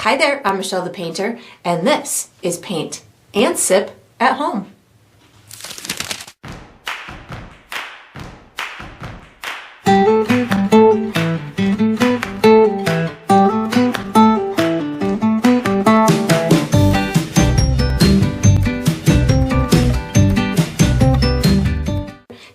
Hi there, I'm Michelle the Painter, and this is Paint and Sip at Home.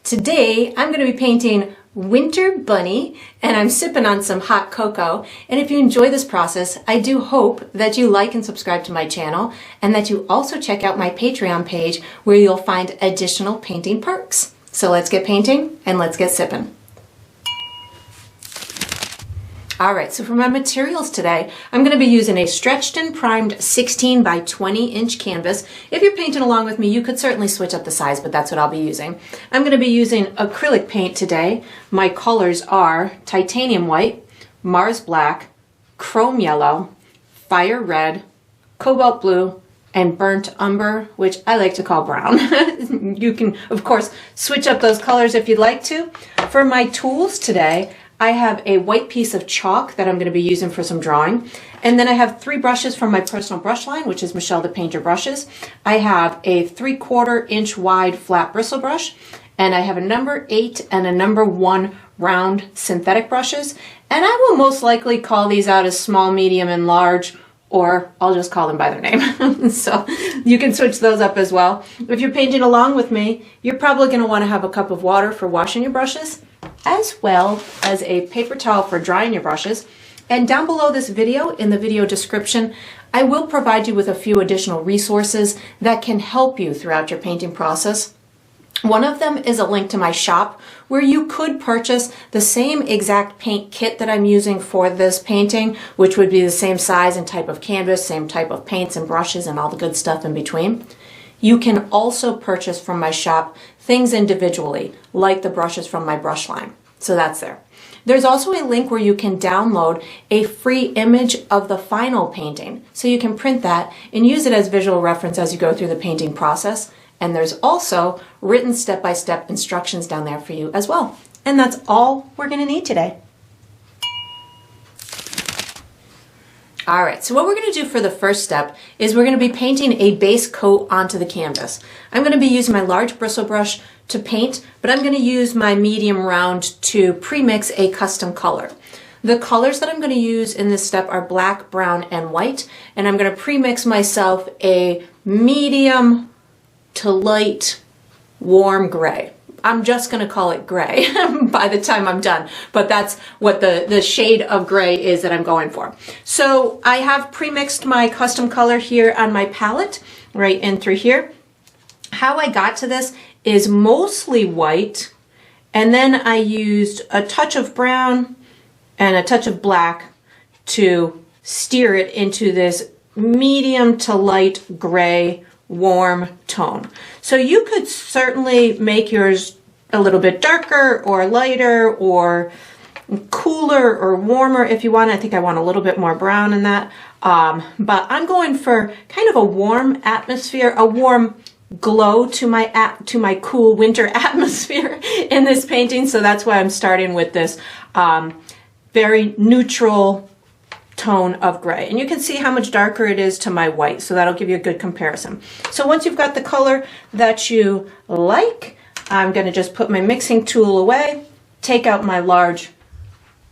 Today, I'm going to be painting Winter Bunny, and I'm sipping on some hot cocoa. And if you enjoy this process, I do hope that you like and subscribe to my channel, and that you also check out my Patreon page where you'll find additional painting perks. So let's get painting and let's get sipping. All right, so for my materials today, I'm going to be using a stretched and primed 16 by 20 inch canvas. If you're painting along with me, you could certainly switch up the size, but that's what I'll be using. I'm going to be using acrylic paint today. My colors are titanium white, Mars black, chrome yellow, fire red, cobalt blue, and burnt umber, which I like to call brown. You can, of course, switch up those colors if you'd like to. For my tools today, I have a white piece of chalk that I'm going to be using for some drawing. And then I have 3 brushes from my personal brush line, which is Michelle the Painter brushes. I have a 3/4 inch wide flat bristle brush, and I have a number 8 and a number 1 round synthetic brushes. And I will most likely call these out as small, medium, and large, or I'll just call them by their name. So you can switch those up as well. If you're painting along with me, you're probably going to want to have a cup of water for washing your brushes, as well as a paper towel for drying your brushes. And down below this video, in the video description, I will provide you with a few additional resources that can help you throughout your painting process. One of them is a link to my shop where you could purchase the same exact paint kit that I'm using for this painting, which would be the same size and type of canvas, same type of paints and brushes and all the good stuff in between. You can also purchase from my shop things individually, like the brushes from my brush line. So that's there. There's also a link where you can download a free image of the final painting. So you can print that and use it as visual reference as you go through the painting process. And there's also written step-by-step instructions down there for you as well. And that's all we're going to need today. All right, so what we're going to do for the first step is we're going to be painting a base coat onto the canvas. I'm going to be using my large bristle brush to paint, but I'm going to use my medium round to pre-mix a custom color. The colors that I'm going to use in this step are black, brown, and white, and I'm going to pre-mix myself a medium to light warm gray. I'm just going to call it gray by the time I'm done, but that's what the shade of gray is that I'm going for. So I have pre-mixed my custom color here on my palette, right in through here. How I got to this is mostly white, and then I used a touch of brown and a touch of black to steer it into this medium to light gray warm tone. So you could certainly make yours a little bit darker or lighter or cooler or warmer if you want. I think I want a little bit more brown in that. But I'm going for kind of a warm atmosphere, a warm glow to my cool winter atmosphere in this painting. So that's why I'm starting with this very neutral tone of gray, and you can see how much darker it is to my white, so that'll give you a good comparison. So once you've got the color that you like, I'm going to just put my mixing tool away, take out my large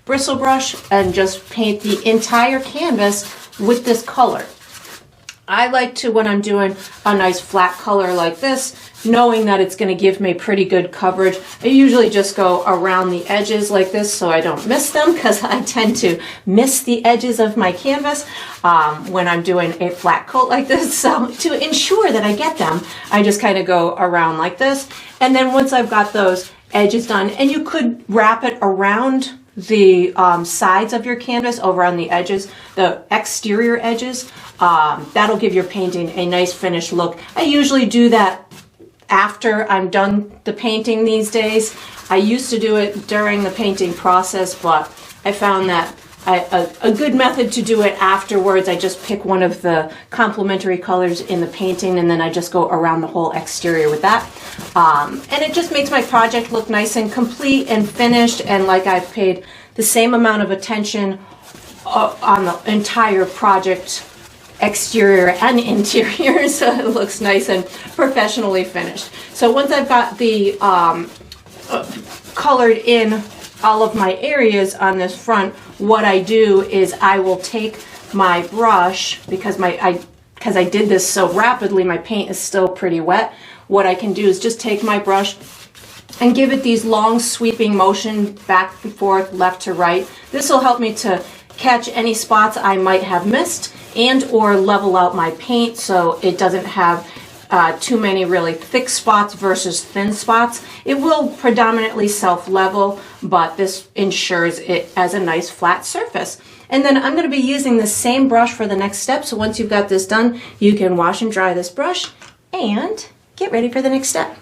bristle brush, and just paint the entire canvas with this color. I like to, when I'm doing a nice flat color like this, knowing that it's going to give me pretty good coverage, I usually just go around the edges like this so I don't miss them, because I tend to miss the edges of my canvas when I'm doing a flat coat like this. So to ensure that I get them, I just kind of go around like this. And then once I've got those edges done, and you could wrap it around the sides of your canvas over on the edges, the exterior edges, that'll give your painting a nice finished look. I usually do that after I'm done the painting these days. I used to do it during the painting process, but I found that a good method to do it afterwards. I just pick one of the complementary colors in the painting, and then I just go around the whole exterior with that. And it just makes my project look nice and complete and finished, and like I've paid the same amount of attention on the entire project, exterior and interior, so it looks nice and professionally finished. So once I've got the colored in all of my areas on this front, what I do is I will take my brush, because I did this so rapidly, my paint is still pretty wet. What I can do is just take my brush and give it these long sweeping motion back and forth, left to right. This will help me to catch any spots I might have missed and or level out my paint so it doesn't have too many really thick spots versus thin spots. It will predominantly self-level, but this ensures it as a nice flat surface. And then I'm going to be using the same brush for the next step. So once you've got this done, you can wash and dry this brush and get ready for the next step.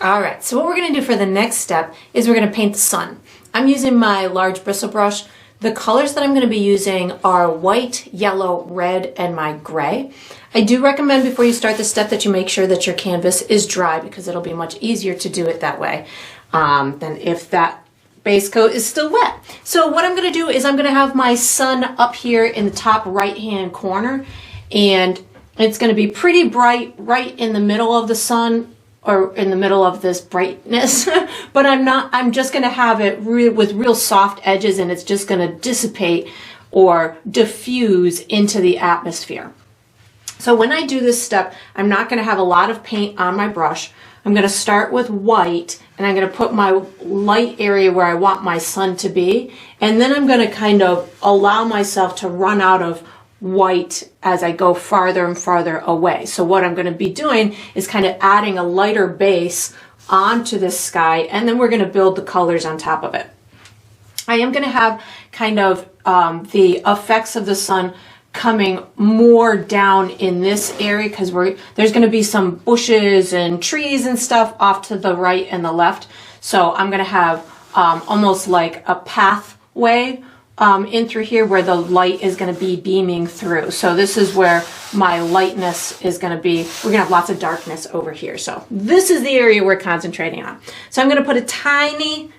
All right, so what we're going to do for the next step is we're going to paint the sun. I'm using my large bristle brush. The colors that I'm going to be using are white, yellow, red, and my gray. I do recommend before you start this step that you make sure that your canvas is dry, because it'll be much easier to do it that way than if that base coat is still wet. So what I'm going to do is I'm going to have my sun up here in the top right hand corner, and it's going to be pretty bright right in the middle of the sun, or in the middle of this brightness, but I'm just going to have it with real soft edges, and it's just going to dissipate or diffuse into the atmosphere. So when I do this step, I'm not going to have a lot of paint on my brush. I'm going to start with white, and I'm going to put my light area where I want my sun to be, and then I'm going to kind of allow myself to run out of white as I go farther and farther away. So what I'm going to be doing is kind of adding a lighter base onto this sky, and then we're going to build the colors on top of it. I am going to have kind of the effects of the sun coming more down in this area, because there's going to be some bushes and trees and stuff off to the right and the left. So I'm going to have almost like a pathway in through here where the light is going to be beaming through. So this is where my lightness is going to be. We're going to have lots of darkness over here. So this is the area we're concentrating on. So I'm going to put a tiny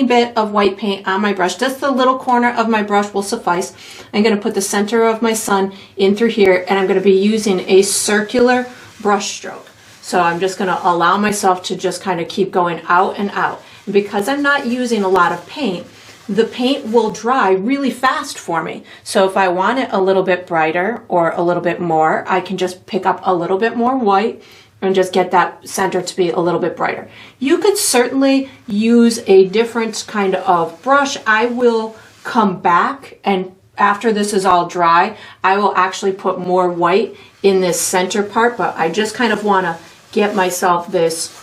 bit of white paint on my brush. Just the little corner of my brush will suffice. I'm going to put the center of my sun in through here, and I'm going to be using a circular brush stroke. So I'm just going to allow myself to just kind of keep going out and out. And because I'm not using a lot of paint, the paint will dry really fast for me. So if I want it a little bit brighter or a little bit more, I can just pick up a little bit more white and just get that center to be a little bit brighter. You could certainly use a different kind of brush. I will come back, and after this is all dry, I will actually put more white in this center part, but I just kind of want to get myself this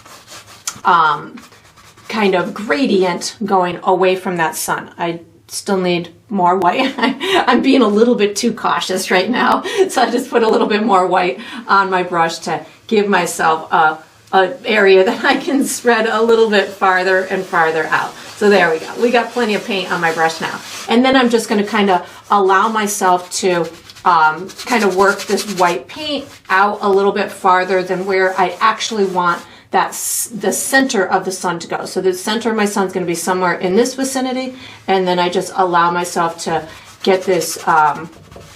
kind of gradient going away from that sun. I still need more white. I'm being a little bit too cautious right now, so I just put a little bit more white on my brush to give myself an area that I can spread a little bit farther and farther out. So there we go. We got plenty of paint on my brush now. And then I'm just going to kind of allow myself to kind of work this white paint out a little bit farther than where I actually want that's the center of the sun to go. So the center of my sun is going to be somewhere in this vicinity, and then I just allow myself to get this,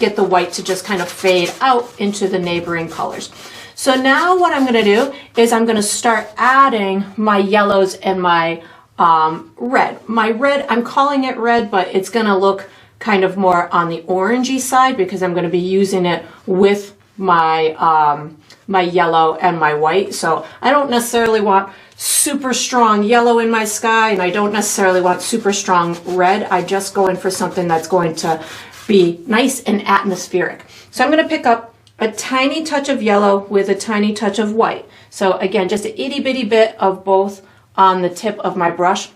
get the white to just kind of fade out into the neighboring colors. So now what I'm going to do is I'm going to start adding my yellows and my red. My red, I'm calling it red, but it's going to look kind of more on the orangey side because I'm going to be using it with my my yellow and my white. So I don't necessarily want super strong yellow in my sky, and I don't necessarily want super strong red. I just go in for something that's going to be nice and atmospheric. So I'm going to pick up a tiny touch of yellow with a tiny touch of white. So again, just an itty bitty bit of both on the tip of my brush.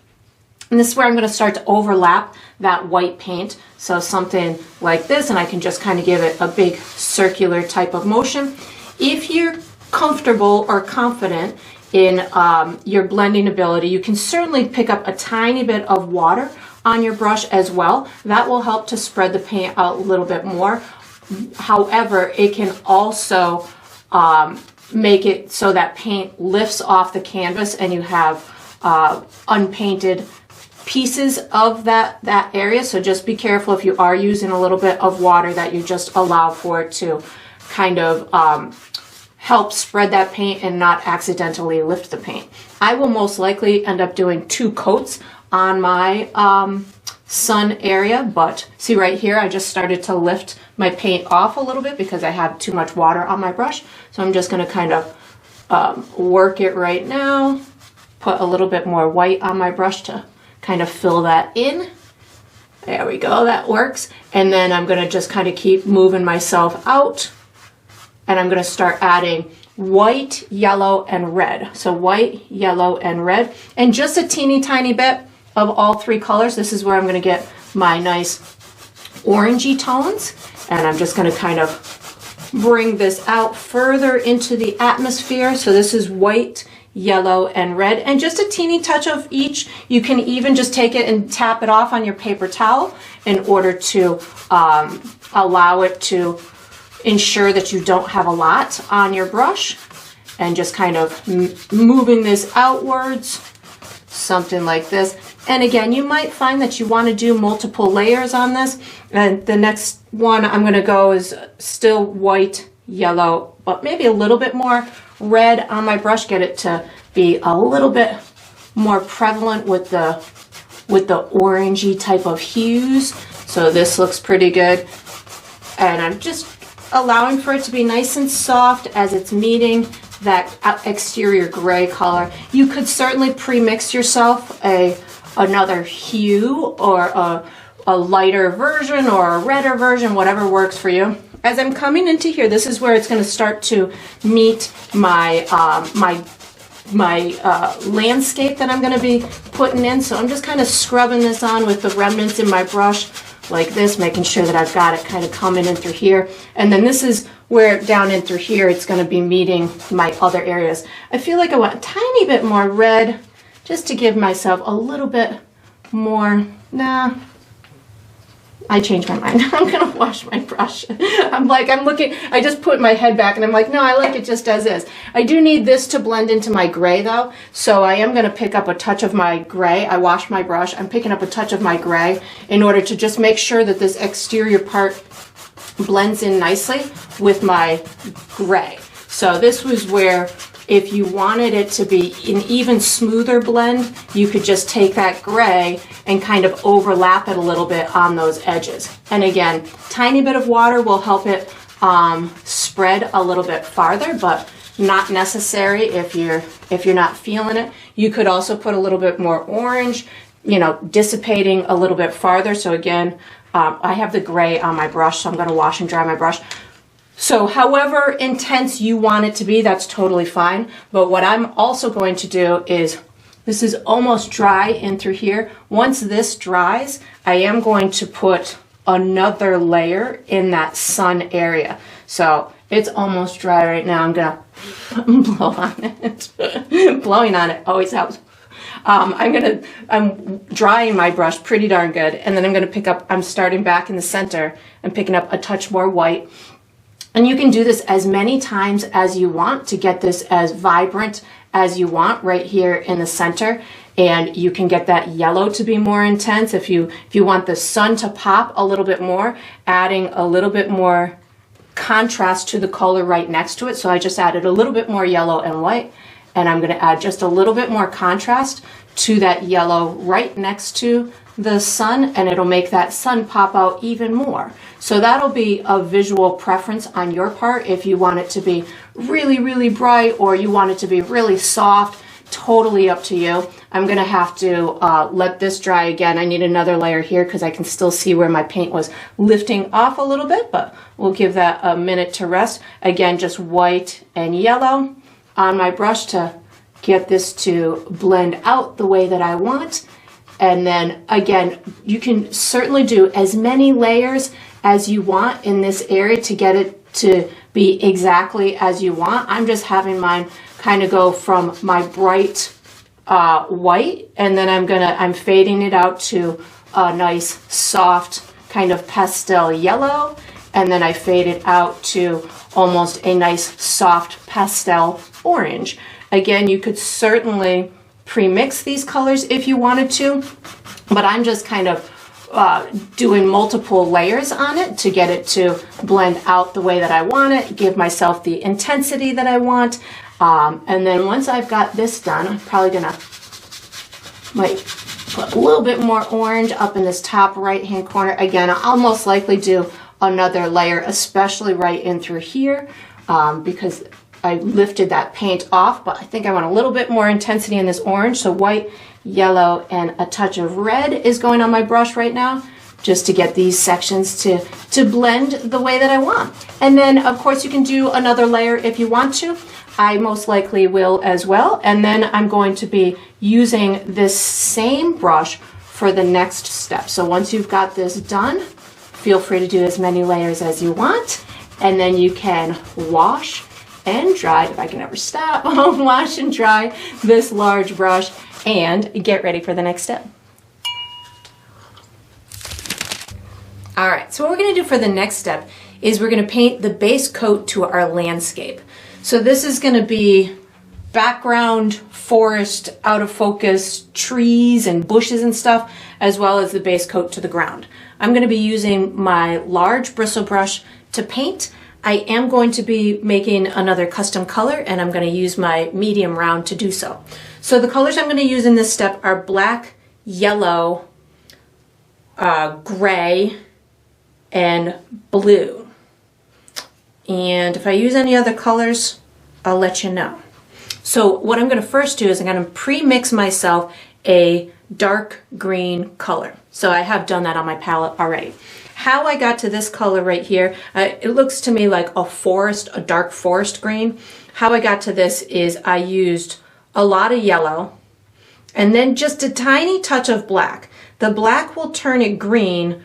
And this is where I'm going to start to overlap that white paint. So something like this, and I can just kind of give it a big circular type of motion. If you're comfortable or confident in your blending ability, you can certainly pick up a tiny bit of water on your brush as well. That will help to spread the paint out a little bit more. However, it can also make it so that paint lifts off the canvas and you have unpainted pieces of that area. So just be careful if you are using a little bit of water that you just allow for it to kind of help spread that paint and not accidentally lift the paint. I will most likely end up doing 2 coats on my sun area, but see right here, I just started to lift my paint off a little bit because I have too much water on my brush. So I'm just going to kind of work it right now, put a little bit more white on my brush to kind of fill that in. There we go, that works. And then I'm going to just kind of keep moving myself out, and I'm going to start adding white, yellow, and red. So white, yellow, and red, and just a teeny tiny bit of all 3 colors. This is where I'm going to get my nice orangey tones, and I'm just going to kind of bring this out further into the atmosphere. So this is white, yellow, and red, and just a teeny touch of each. You can even just take it and tap it off on your paper towel in order to allow it to ensure that you don't have a lot on your brush, and just kind of moving this outwards, something like this. And again, you might find that you want to do multiple layers on this, and the next one I'm going to go is still white, yellow, but maybe a little bit more red on my brush, get it to be a little bit more prevalent with the orangey type of hues. So this looks pretty good, and I'm just allowing for it to be nice and soft as it's meeting that exterior gray color. You could certainly pre-mix yourself another hue or a lighter version or a redder version, whatever works for you. As I'm coming into here, this is where it's going to start to meet my landscape that I'm going to be putting in. So I'm just kind of scrubbing this on with the remnants in my brush like this, making sure that I've got it kind of coming in through here. And then this is where down in through here it's going to be meeting my other areas. I feel like I want a tiny bit more red just to give myself a little bit more. Nah, I changed my mind. I'm going to wash my brush. I'm looking, I just put my head back and I'm like, no, I like it just as is. I do need this to blend into my gray though. So I am going to pick up a touch of my gray. I washed my brush. I'm picking up a touch of my gray in order to just make sure that this exterior part blends in nicely with my gray. So this was where, if you wanted it to be an even smoother blend, you could just take that gray and kind of overlap it a little bit on those edges. And again, tiny bit of water will help it spread a little bit farther, but not necessary if you're not feeling it. You could also put a little bit more orange, you know, dissipating a little bit farther. So again, I have the gray on my brush, so I'm going to wash and dry my brush. So however intense you want it to be, that's totally fine. But what I'm also going to do is, this is almost dry in through here. Once this dries, I am going to put another layer in that sun area. So it's almost dry right now. I'm gonna blow on it. Blowing on it always helps. I'm drying my brush pretty darn good, and then I'm starting back in the center and picking up a touch more white. And you can do this as many times as you want to get this as vibrant as you want right here in the center. And you can get that yellow to be more intense if you want the sun to pop a little bit more, adding a little bit more contrast to the color right next to it. So I just added a little bit more yellow and white, and I'm going to add just a little bit more contrast to that yellow right next to the sun, and it'll make that sun pop out even more. So that'll be a visual preference on your part if you want it to be really, really bright or you want it to be really soft. Totally up to you. I'm gonna have to let this dry again. I need another layer here because I can still see where my paint was lifting off a little bit, but we'll give that a minute to rest. Again, just white and yellow on my brush to get this to blend out the way that I want. And then again, you can certainly do as many layers as you want in this area to get it to be exactly as you want. I'm just having mine kind of go from my bright white, and then I'm fading it out to a nice soft kind of pastel yellow, and then I fade it out to almost a nice soft pastel orange. Again, you could certainly pre-mix these colors if you wanted to. but I'm just kind of doing multiple layers on it to get it to blend out the way that I want it, give myself the intensity that I want. And then once I've got this done, I'm probably gonna might put a little bit more orange up in this top right hand corner. Again, I'll most likely do another layer, especially right in through here, because I lifted that paint off, but I think I want a little bit more intensity in this orange. So white, yellow, and a touch of red is going on my brush right now, just to get these sections to blend the way that I want. And then of course you can do another layer if you want to. I most likely will as well. And then I'm going to be using this same brush for the next step. So once you've got this done, feel free to do as many layers as you want. And then you can wash and dry, if I can ever stop, wash and dry this large brush and get ready for the next step. All right, so what we're gonna do for the next step is we're gonna paint the base coat to our landscape. So this is gonna be background, forest, out of focus, trees and bushes and stuff, as well as the base coat to the ground. I'm gonna be using my large bristle brush to paint. I am going to be making another custom color, and I'm going to use my medium round to do so. So the colors I'm going to use in this step are black, yellow, gray, and blue. And if I use any other colors, I'll let you know. So what I'm going to first do is I'm going to pre-mix myself a dark green color. So I have done that on my palette already. How I got to this color right here, it looks to me like a dark forest green. How I got to this is I used a lot of yellow and then just a tiny touch of black. The black will turn it green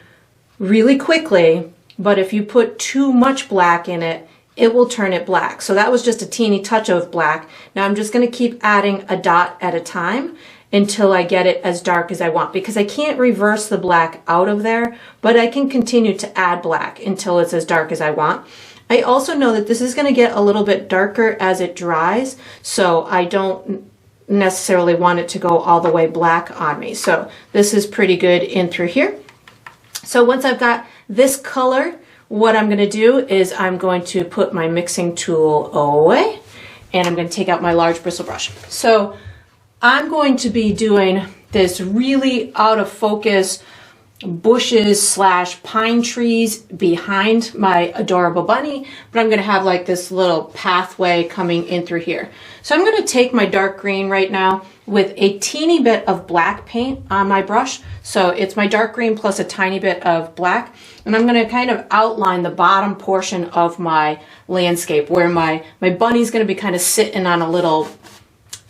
really quickly, but if you put too much black in it, it will turn it black. So that was just a teeny touch of black. Now I'm just going to keep adding a dot at a time until I get it as dark as I want, because I can't reverse the black out of there, but I can continue to add black until it's as dark as I want. I also know that this is going to get a little bit darker as it dries, so I don't necessarily want it to go all the way black on me. So this is pretty good in through here. So once I've got this color, what I'm going to do is I'm going to put my mixing tool away, and I'm going to take out my large bristle brush. So I'm going to be doing this really out of focus bushes slash pine trees behind my adorable bunny, but I'm going to have like this little pathway coming in through here. So I'm going to take my dark green right now with a teeny bit of black paint on my brush. So it's my dark green plus a tiny bit of black, and I'm going to kind of outline the bottom portion of my landscape where my bunny's going to be kind of sitting on a little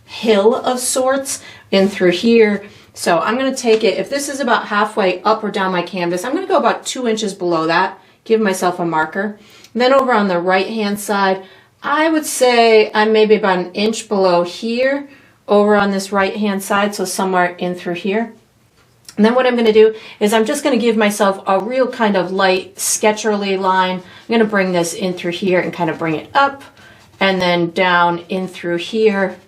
hill of sorts in through here. So I'm going to take it, if this is about halfway up or down my canvas, I'm going to go about 2 inches below that, give myself a marker. And then over on the right hand side, I would say I'm maybe about 1 inch below here over on this right hand side, so somewhere in through here. And then what I'm going to do is I'm just going to give myself a real kind of light sketcherly line. I'm going to bring this in through here and kind of bring it up and then down in through here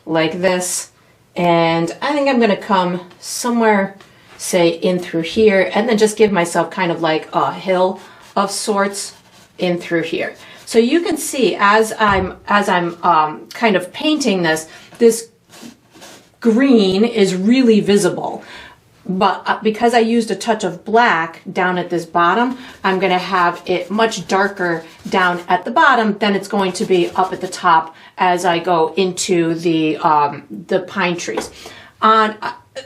like this. And I think I'm going to come somewhere, say, in through here, and then just give myself kind of like a hill of sorts in through here. So you can see as I'm kind of painting this green is really visible. But because I used a touch of black down at this bottom, I'm going to have it much darker down at the bottom than it's going to be up at the top as I go into the pine trees. On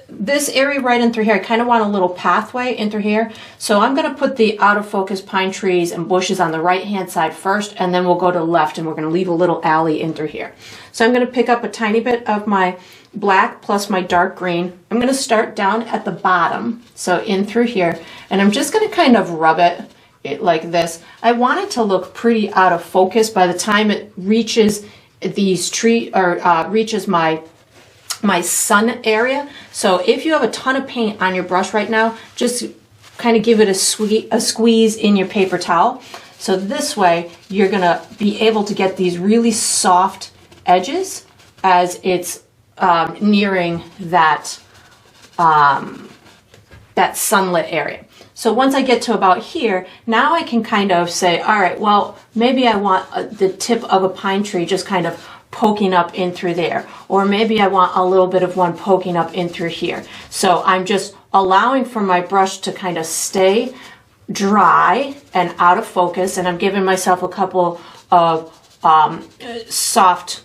this area right in through here, I kind of want a little pathway in through here. So I'm going to put the out of focus pine trees and bushes on the right hand side first, and then we'll go to the left and we're going to leave a little alley in through here. So I'm going to pick up a tiny bit of my black plus my dark green. I'm going to start down at the bottom, so in through here, and I'm just going to kind of rub it like this. I want it to look pretty out of focus by the time it reaches these reaches my sun area. So if you have a ton of paint on your brush right now, just kind of give it a squeeze in your paper towel. So this way you're going to be able to get these really soft edges as it's nearing that that sunlit area. So once I get to about here, now I can kind of say, all right, well, maybe I want the tip of a pine tree just kind of poking up in through there. Or maybe I want a little bit of one poking up in through here. So I'm just allowing for my brush to kind of stay dry and out of focus. And I'm giving myself a couple of soft,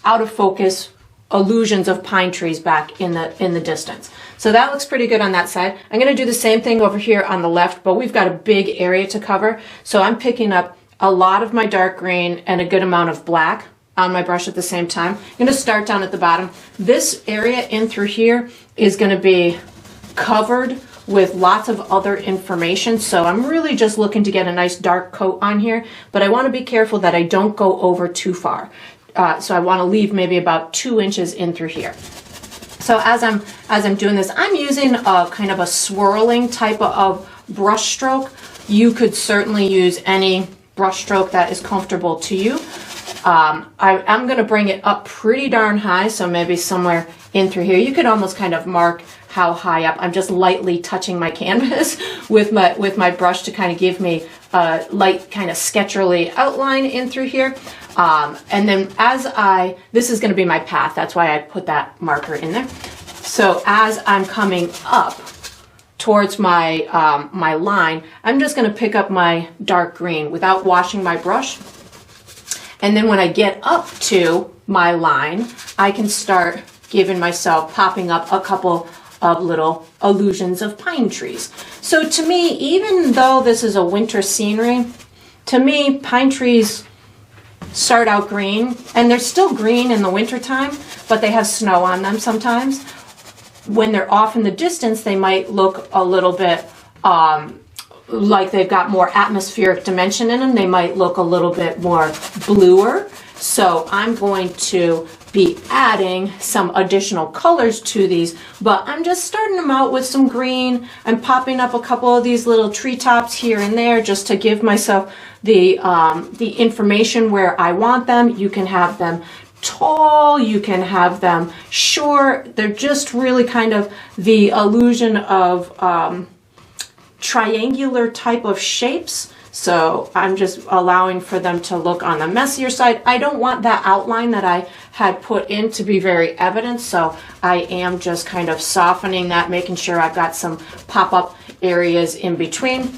out of focus illusions of pine trees back in the distance. So that looks pretty good on that side. I'm going to do the same thing over here on the left, but we've got a big area to cover. So I'm picking up a lot of my dark green and a good amount of black on my brush at the same time. I'm going to start down at the bottom. This area in through here is going to be covered with lots of other information. So I'm really just looking to get a nice dark coat on here, but I want to be careful that I don't go over too far. So I want to leave maybe about 2 inches in through here. So as I'm doing this, I'm using a kind of a swirling type of brush stroke. You could certainly use any brush stroke that is comfortable to you. I'm going to bring it up pretty darn high, so maybe somewhere in through here. You could almost kind of mark how high up. I'm just lightly touching my canvas with my brush to kind of give me a light kind of sketcherly outline in through here. And then this is going to be my path. That's why I put that marker in there. So as I'm coming up towards my, my line, I'm just going to pick up my dark green without washing my brush. And then when I get up to my line, I can start giving myself, popping up a couple of little illusions of pine trees. So to me, even though this is a winter scenery, to me, pine trees start out green, and they're still green in the wintertime, but they have snow on them sometimes. When they're off in the distance, they might look a little bit like they've got more atmospheric dimension in them. They might look a little bit more bluer. So I'm going to be adding some additional colors to these, but I'm just starting them out with some green. I'm popping up a couple of these little treetops here and there just to give myself the information where I want them. You can have them tall, you can have them short. They're just really kind of the illusion of triangular type of shapes. So I'm just allowing for them to look on the messier side. I don't want that outline that I had put in to be very evident, so I am just kind of softening that, making sure I've got some pop-up areas in between.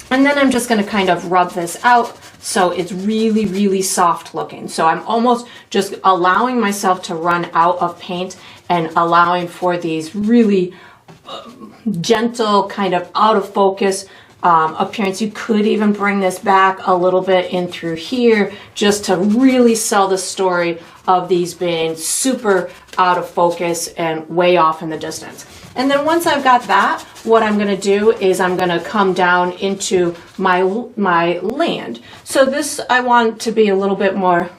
And then I'm just going to kind of rub this out so it's really, really soft looking. So I'm almost just allowing myself to run out of paint and allowing for these really gentle, kind of out of focus appearance. You could even bring this back a little bit in through here just to really sell the story of these being super out of focus and way off in the distance. And then once I've got that, what I'm going to do is I'm going to come down into my land. So this I want to be a little bit more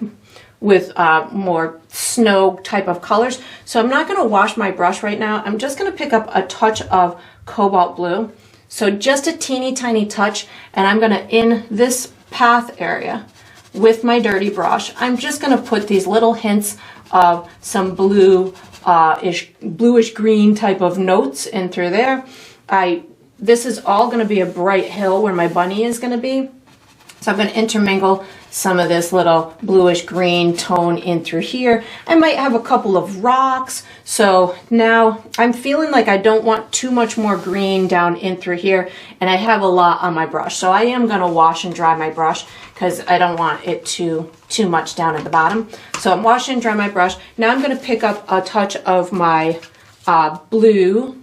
with more snow type of colors. So I'm not going to wash my brush right now. I'm just going to pick up a touch of cobalt blue. So just a teeny tiny touch, and I'm going to, in this path area with my dirty brush, I'm just going to put these little hints of some bluish green type of notes in through there. This is all going to be a bright hill where my bunny is going to be. So I'm going to intermingle some of this little bluish green tone in through here. I might have a couple of rocks. So now I'm feeling like I don't want too much more green down in through here, and I have a lot on my brush. So I am going to wash and dry my brush because I don't want it too much down at the bottom. So I'm washing and dry my brush. Now I'm going to pick up a touch of my blue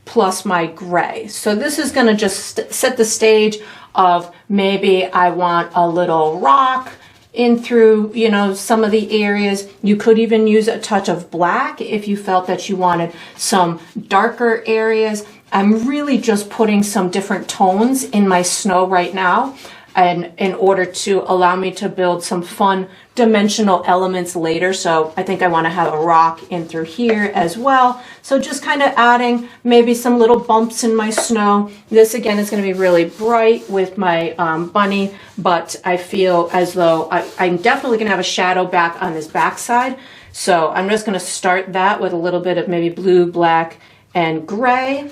plus my gray. So this is going to just set the stage of maybe I want a little rock in through, you know, some of the areas. You could even use a touch of black if you felt that you wanted some darker areas. I'm really just putting some different tones in my snow right now, and in order to allow me to build some fun dimensional elements later. So I think I want to have a rock in through here as well. So just kind of adding maybe some little bumps in my snow. This again is going to be really bright with my bunny, but I feel as though I'm definitely going to have a shadow back on this back side. So I'm just going to start that with a little bit of maybe blue, black, and gray.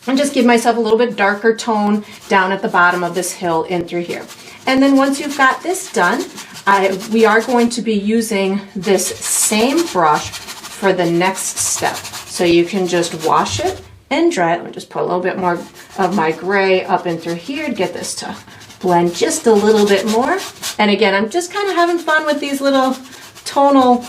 and just give myself a little bit darker tone down at the bottom of this hill in through here. And then once you've got this done, we are going to be using this same brush for the next step. So you can just wash it and dry it. Let me just put a little bit more of my gray up in through here to get this to blend just a little bit more. And again, I'm just kind of having fun with these little tonal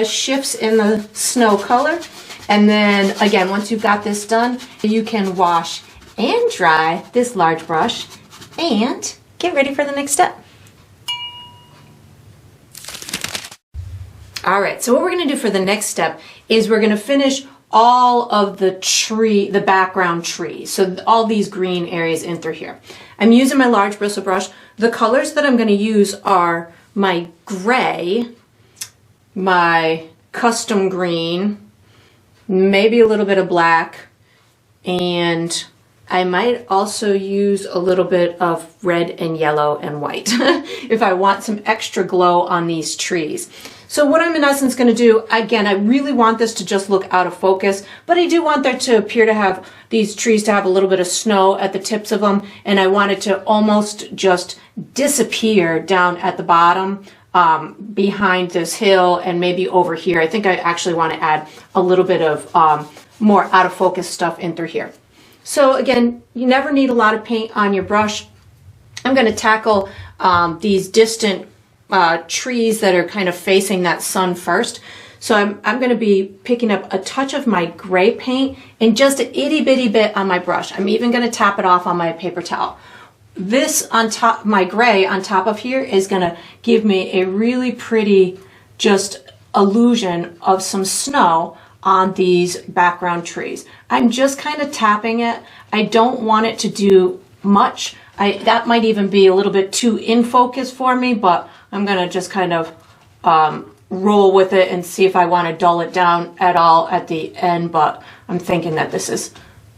shifts in the snow color. And then again, once you've got this done, you can wash and dry this large brush and get ready for the next step. All right, so what we're gonna do for the next step is we're gonna finish all of the background tree. So all these green areas in through here. I'm using my large bristle brush. The colors that I'm gonna use are my gray, my custom green, maybe a little bit of black, and I might also use a little bit of red and yellow and white if I want some extra glow on these trees. So what I'm in essence going to do, again, I really want this to just look out of focus, but I do want there to appear to have these trees to have a little bit of snow at the tips of them, and I want it to almost just disappear down at the bottom behind this hill and maybe over here. I think I actually want to add a little bit of more out of focus stuff in through here. So again, you never need a lot of paint on your brush. I'm going to tackle these distant trees that are kind of facing that sun first. So I'm going to be picking up a touch of my gray paint and just an itty bitty bit on my brush. I'm even going to tap it off on my paper towel. This on top, my gray on top of here is going to give me a really pretty just illusion of some snow on these background trees. I'm just kind of tapping it. I don't want it to do much. That might even be a little bit too in focus for me, but I'm going to just kind of roll with it and see if I want to dull it down at all at the end, but I'm thinking that this is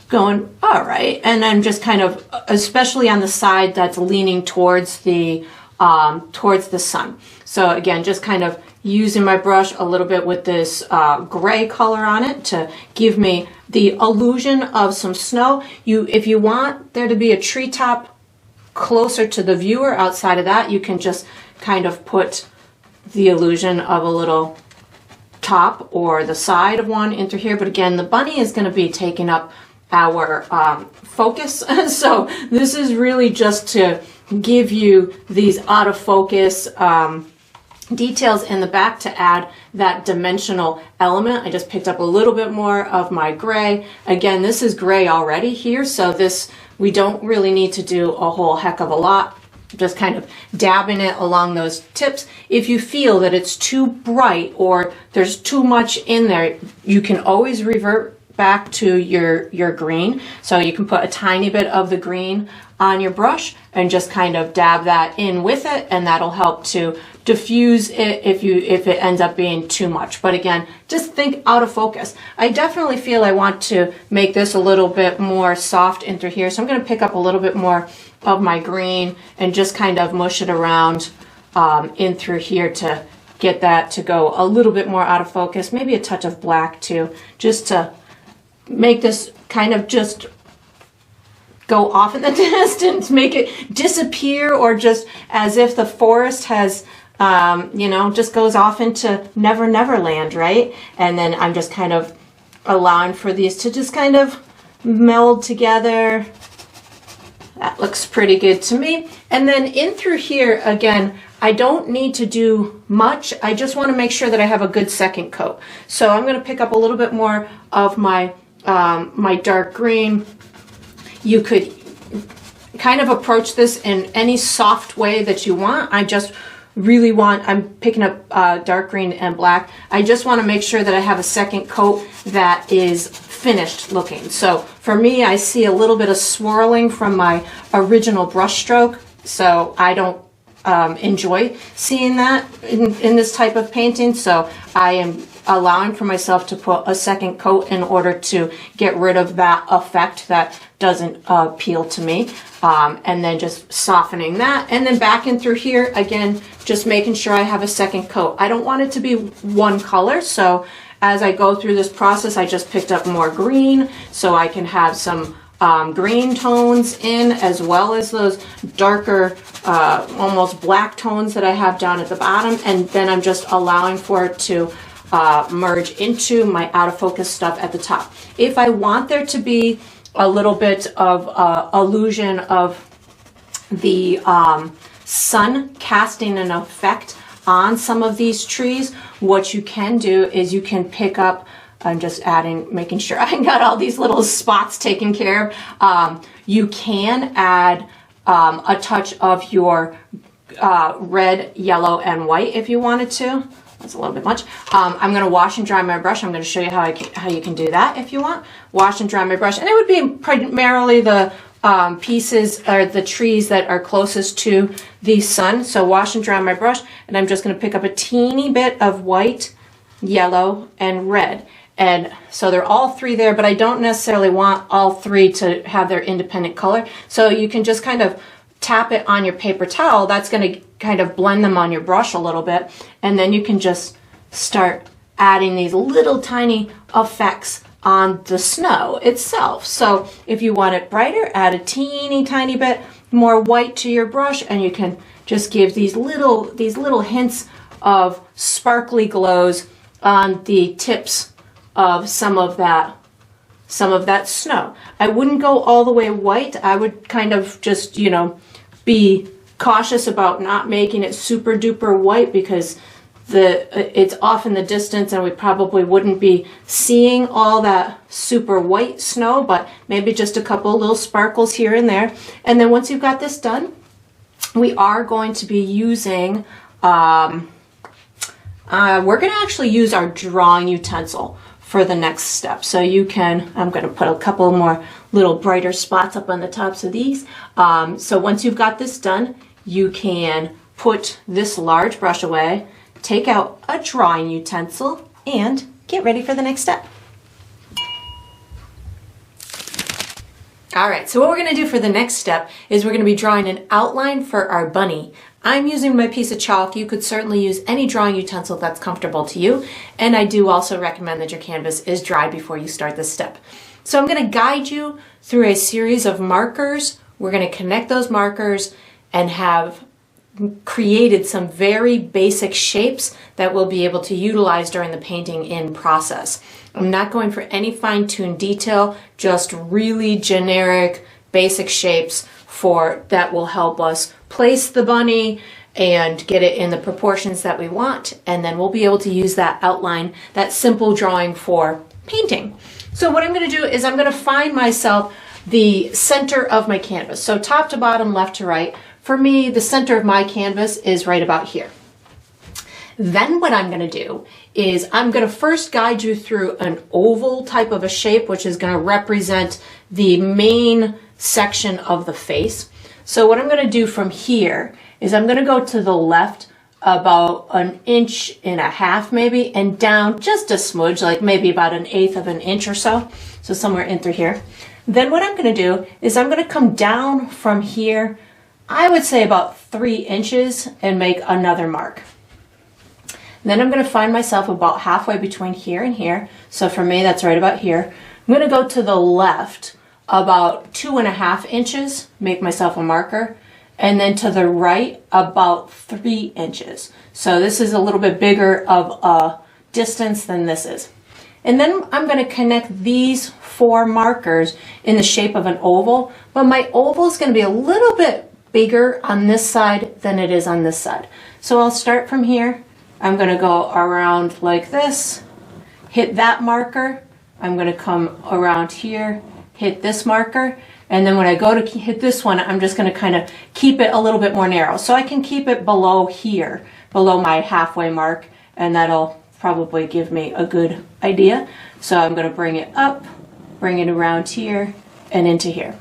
going all right. And I'm just kind of, especially on the side that's leaning towards the sun. So again, just kind of using my brush a little bit with this gray color on it to give me the illusion of some snow. If you want there to be a treetop closer to the viewer outside of that, you can just kind of put the illusion of a little top or the side of one into here. But again, the bunny is going to be taking up our focus. So this is really just to give you these out of focus details in the back to add that dimensional element. I just picked up a little bit more of my gray. Again, this is gray already here, so we don't really need to do a whole heck of a lot. Just kind of dabbing it along those tips. If you feel that it's too bright or there's too much in there, you can always revert back to your green. So you can put a tiny bit of the green on your brush and just kind of dab that in with it, and that'll help to diffuse it if it ends up being too much. But again, just think out of focus. I definitely feel I want to make this a little bit more soft in through here, so I'm going to pick up a little bit more of my green and just kind of mush it around in through here to get that to go a little bit more out of focus. Maybe a touch of black too, just to make this kind of just go off in the distance, make it disappear, or just as if the forest has, just goes off into Never Never Land, right? And then I'm just kind of allowing for these to just kind of meld together. That looks pretty good to me. And then in through here, again, I don't need to do much. I just want to make sure that I have a good second coat. So I'm going to pick up a little bit more of my my dark green. You could kind of approach this in any soft way that you want. I'm picking up dark green and black. I just want to make sure that I have a second coat that is finished looking. So for me, I see a little bit of swirling from my original brush stroke, so I don't enjoy seeing that in this type of painting. So I am allowing for myself to put a second coat in order to get rid of that effect that doesn't appeal to me, and then just softening that, and then back in through here again, just making sure I have a second coat. I don't want it to be one color, so As I go through this process, I just picked up more green so I can have some green tones in, as well as those darker, almost black tones that I have down at the bottom. And then I'm just allowing for it to merge into my out of focus stuff at the top. If I want there to be a little bit of illusion of the sun casting an effect on some of these trees, what you can do is you can pick up, I'm just adding, making sure I got all these little spots taken care of. You can add a touch of your red, yellow, and white if you wanted to. That's a little bit much. I'm going to wash and dry my brush. I'm going to show you how you can do that if you want. Wash and dry my brush. And it would be primarily the pieces or the trees that are closest to the sun. So wash and dry my brush. And I'm just going to pick up a teeny bit of white, yellow, and red. And so they're all three there, but I don't necessarily want all three to have their independent color. So you can just kind of tap it on your paper towel. That's going to kind of blend them on your brush a little bit. And then you can just start adding these little tiny effects on the snow itself. So if you want it brighter, add a teeny tiny bit more white to your brush, and you can just give these little hints of sparkly glows on the tips of some of that snow. I wouldn't go all the way white. I would kind of just, be cautious about not making it super duper white, because it's off in the distance and we probably wouldn't be seeing all that super white snow, but maybe just a couple little sparkles here and there. And then once you've got this done, we are going to be using, we're going to actually use our drawing utensil for the next step. So you can, I'm going to put a couple more little brighter spots up on the tops of these. So once you've got this done, you can put this large brush away, take out a drawing utensil, and get ready for the next step. All right, so what we're gonna do for the next step is we're gonna be drawing an outline for our bunny. I'm using my piece of chalk. You could certainly use any drawing utensil that's comfortable to you. And I do also recommend that your canvas is dry before you start this step. So I'm gonna guide you through a series of markers. We're gonna connect those markers and have created some very basic shapes that we'll be able to utilize during the painting in process. I'm not going for any fine-tuned detail, just really generic basic shapes that will help us place the bunny and get it in the proportions that we want, and then we'll be able to use that outline, that simple drawing for painting. So what I'm going to do is I'm going to find myself the center of my canvas. So top to bottom, left to right. For me, the center of my canvas is right about here. Then what I'm going to do is I'm going to first guide you through an oval type of a shape, which is going to represent the main section of the face. So what I'm going to do from here is I'm going to go to the left about 1.5 inches maybe, and down just a smudge, like maybe about 1/8 of an inch or so. So somewhere in through here. Then what I'm going to do is I'm going to come down from here, I would say about 3 inches, and make another mark. Then I'm going to find myself about halfway between here and here. So for me, that's right about here. I'm going to go to the left about 2.5 inches, make myself a marker, and then to the right about 3 inches. So this is a little bit bigger of a distance than this is. And then I'm going to connect these 4 markers in the shape of an oval, but my oval is going to be a little bit bigger on this side than it is on this side. So I'll start from here. I'm going to go around like this, hit that marker. I'm going to come around here, hit this marker, and then when I go to hit this one, I'm just going to kind of keep it a little bit more narrow. So I can keep it below here, below my halfway mark, and that'll probably give me a good idea. So I'm going to bring it up, bring it around here, and into here.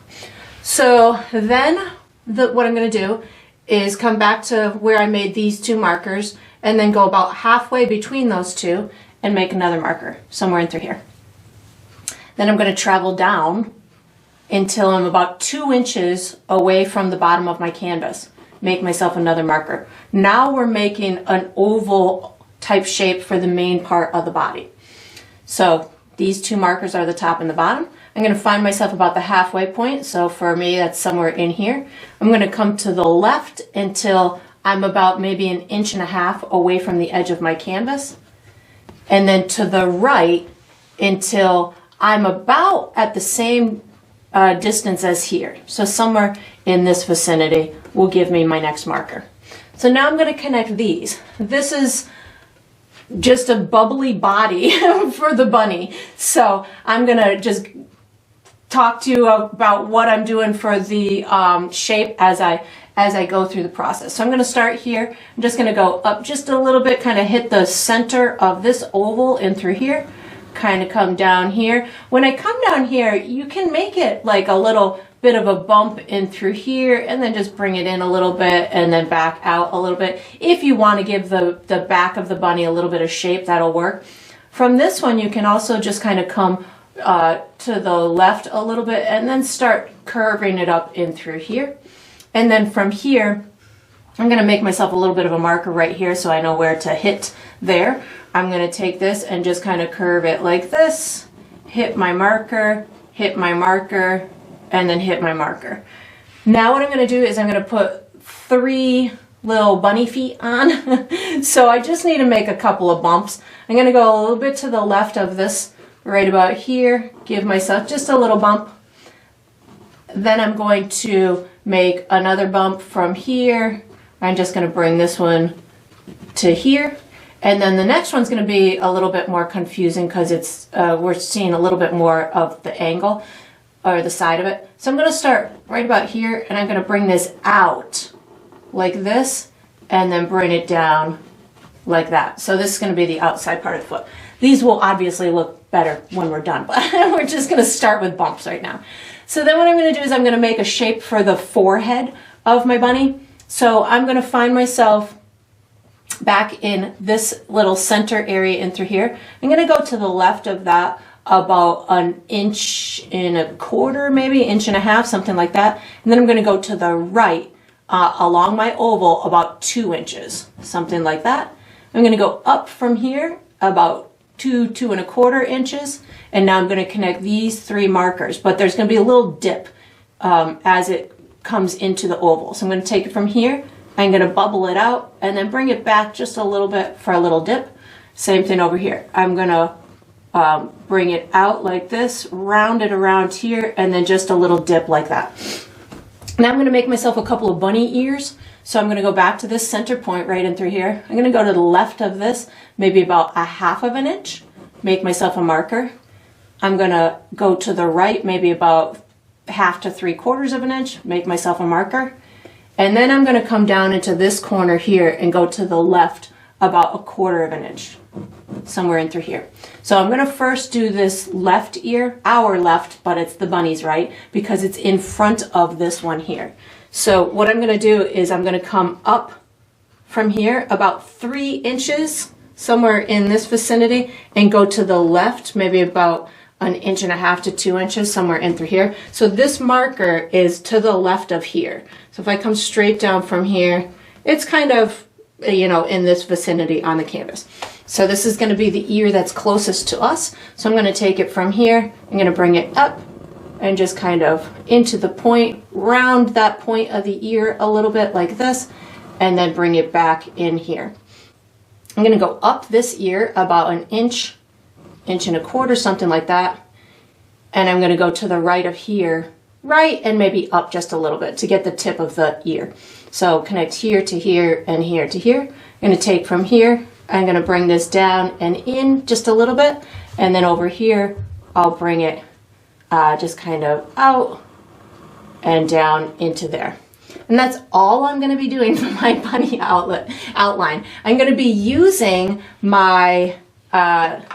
So then what I'm going to do is come back to where I made these 2 markers, and then go about halfway between those 2 and make another marker somewhere in through here. Then I'm going to travel down until I'm about 2 inches away from the bottom of my canvas. Make myself another marker. Now we're making an oval type shape for the main part of the body. So these two markers are the top and the bottom. I'm going to find myself about the halfway point. So for me, that's somewhere in here. I'm going to come to the left until I'm about maybe 1.5 inches away from the edge of my canvas. And then to the right until I'm about at the same distance as here. So somewhere in this vicinity will give me my next marker. So now I'm going to connect these. This is just a bubbly body for the bunny. So I'm going to just talk to you about what I'm doing for the shape as I go through the process. So I'm going to start here. I'm just going to go up just a little bit, kind of hit the center of this oval in through here, kind of come down here. When I come down here, you can make it like a little bit of a bump in through here and then just bring it in a little bit and then back out a little bit. If you want to give the back of the bunny a little bit of shape, that'll work. From this one, you can also just kind of come to the left a little bit and then start curving it up in through here. And then from here, I'm going to make myself a little bit of a marker right here so I know where to hit there. I'm going to take this and just kind of curve it like this, hit my marker, and then hit my marker. Now what I'm going to do is I'm going to put 3 little bunny feet on. So I just need to make a couple of bumps. I'm going to go a little bit to the left of this, right about here, give myself just a little bump. Then I'm going to make another bump from here. I'm just going to bring this one to here. And then the next one's going to be a little bit more confusing because it's we're seeing a little bit more of the angle or the side of it. So I'm going to start right about here and I'm going to bring this out like this and then bring it down like that. So this is going to be the outside part of the foot. These will obviously look better when we're done, but we're just going to start with bumps right now. So then what I'm going to do is I'm going to make a shape for the forehead of my bunny. So I'm going to find myself back in this little center area in through here. I'm going to go to the left of that about 1.25 inches, maybe 1.5 inches, something like that. And then I'm going to go to the right along my oval about 2 inches, something like that. I'm going to go up from here about 2.25 inches. And now I'm going to connect these 3 markers, but there's going to be a little dip as it comes into the oval. So I'm going to take it from here. I'm going to bubble it out and then bring it back just a little bit for a little dip. Same thing over here. I'm going to bring it out like this, round it around here, and then just a little dip like that. Now I'm going to make myself a couple of bunny ears. So I'm going to go back to this center point right in through here. I'm going to go to the left of this, maybe about 1/2 inch, make myself a marker. I'm going to go to the right, maybe about 1/2 to 3/4 inch, make myself a marker. And then I'm going to come down into this corner here and go to the left about 1/4 inch, somewhere in through here. So I'm going to first do this left ear, our left, but it's the bunny's right, because it's in front of this one here. So what I'm going to do is I'm going to come up from here about 3 inches, somewhere in this vicinity, and go to the left, maybe about 1.5 inches to 2 inches, somewhere in through here. So this marker is to the left of here. So if I come straight down from here, it's kind of, you know, in this vicinity on the canvas. So this is going to be the ear that's closest to us. So I'm going to take it from here, I'm going to bring it up and just kind of into the point, round that point of the ear a little bit like this, and then bring it back in here. I'm going to go up this ear about 1 inch, 1.25 inches, something like that. And I'm going to go to the right of here, right, and maybe up just a little bit to get the tip of the ear. So connect here to here and here to here. I'm going to take from here, I'm going to bring this down and in just a little bit. And then over here, I'll bring it just kind of out and down into there. And that's all I'm going to be doing for my bunny outline. I'm going to be using my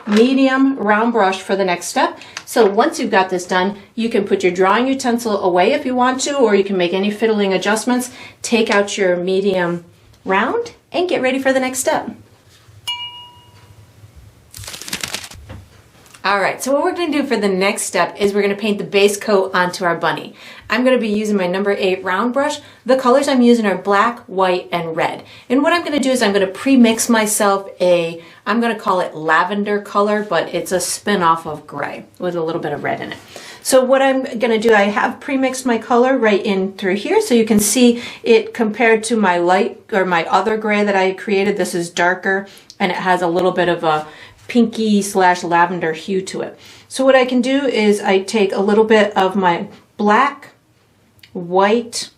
medium round brush for the next step. So once you've got this done, you can put your drawing utensil away if you want to, or you can make any fiddling adjustments, take out your medium round, and get ready for the next step. All right, so what we're going to do for the next step is we're going to paint the base coat onto our bunny. I'm going to be using my number 8 round brush. The colors I'm using are black, white, and red. And what I'm going to do is I'm going to pre-mix myself I'm going to call it lavender color, but it's a spin-off of gray with a little bit of red in it. So what I'm going to do, I have pre-mixed my color right in through here, so you can see it compared to my light or my other gray that I created. This is darker, and it has a little bit of a pinky / lavender hue to it. So what I can do is I take a little bit of my black, white,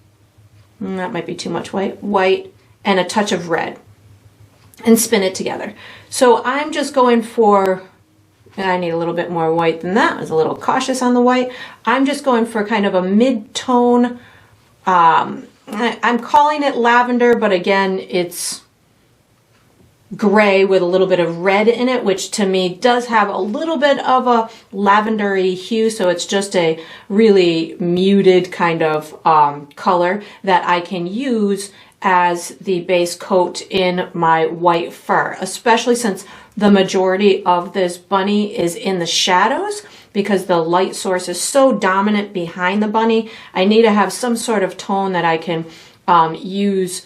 that might be too much white, and a touch of red, and spin it together. So I'm just going for, I need a little bit more white than that. I was a little cautious on the white. I'm just going for kind of a mid-tone, I'm calling it lavender, but again, it's gray with a little bit of red in it, which to me does have a little bit of a lavendery hue, so it's just a really muted kind of color that I can use as the base coat in my white fur, especially since the majority of this bunny is in the shadows because the light source is so dominant behind the bunny. I need to have some sort of tone that I can use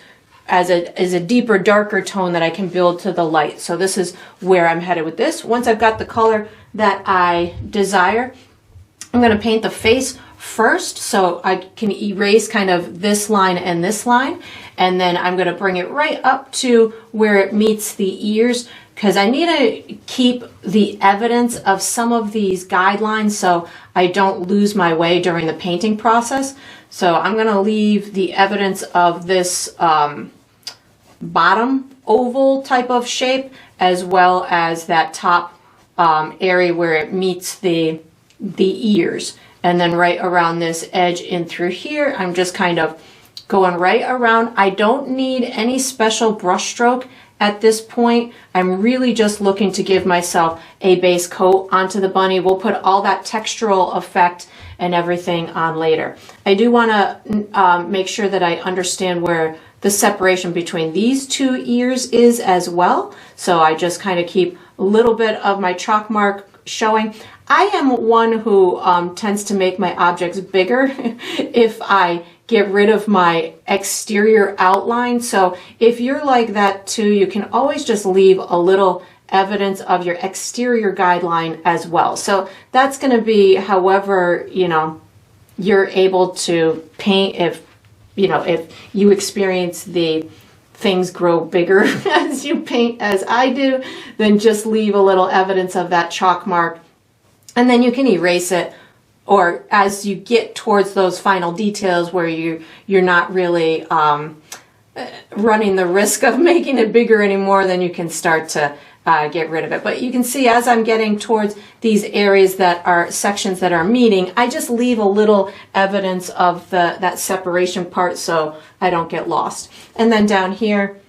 as a deeper, darker tone that I can build to the light. So this is where I'm headed with this. Once I've got the color that I desire, I'm going to paint the face first so I can erase kind of this line and this line, and then I'm going to bring it right up to where it meets the ears, because I need to keep the evidence of some of these guidelines so I don't lose my way during the painting process. So I'm going to leave the evidence of this bottom oval type of shape, as well as that top area where it meets the ears. And then right around this edge in through here, I'm just kind of going right around. I don't need any special brush stroke at this point. I'm really just looking to give myself a base coat onto the bunny. We'll put all that textural effect and everything on later. I do want to make sure that I understand where the separation between these two ears is as well. So I just kind of keep a little bit of my chalk mark showing. I am one who tends to make my objects bigger if I get rid of my exterior outline. So if you're like that too, you can always just leave a little evidence of your exterior guideline as well. So that's going to be however, you're able to paint. If you experience the things grow bigger as you paint as I do, then just leave a little evidence of that chalk mark, and then you can erase it. Or as you get towards those final details where you're not really running the risk of making it bigger anymore, then you can start to get rid of it. But you can see as I'm getting towards these areas that are sections that are meeting, I just leave a little evidence of that separation part so I don't get lost. And then down here,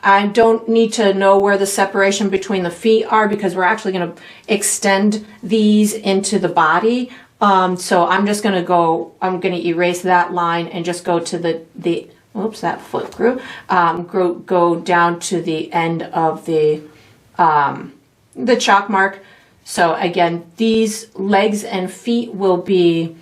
I don't need to know where the separation between the feet are because we're actually going to extend these into the body. So I'm just going to I'm going to erase that line and just go to the oops, that foot grew, go down to the end of the chalk mark. So again, these legs and feet will be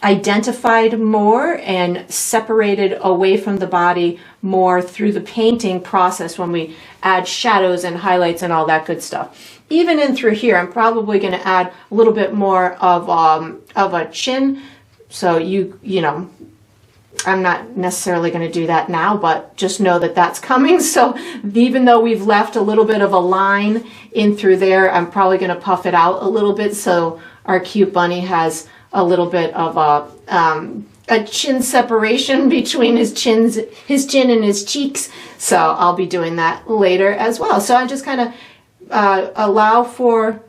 identified more and separated away from the body more through the painting process when we add shadows and highlights and all that good stuff. Even in through here, I'm probably going to add a little bit more of a chin. So I'm not necessarily going to do that now, but just know that that's coming. So even though we've left a little bit of a line in through there, I'm probably going to puff it out a little bit so our cute bunny has a little bit of a chin separation between his chin and his cheeks. So I'll be doing that later as well. So I just kind of allow for,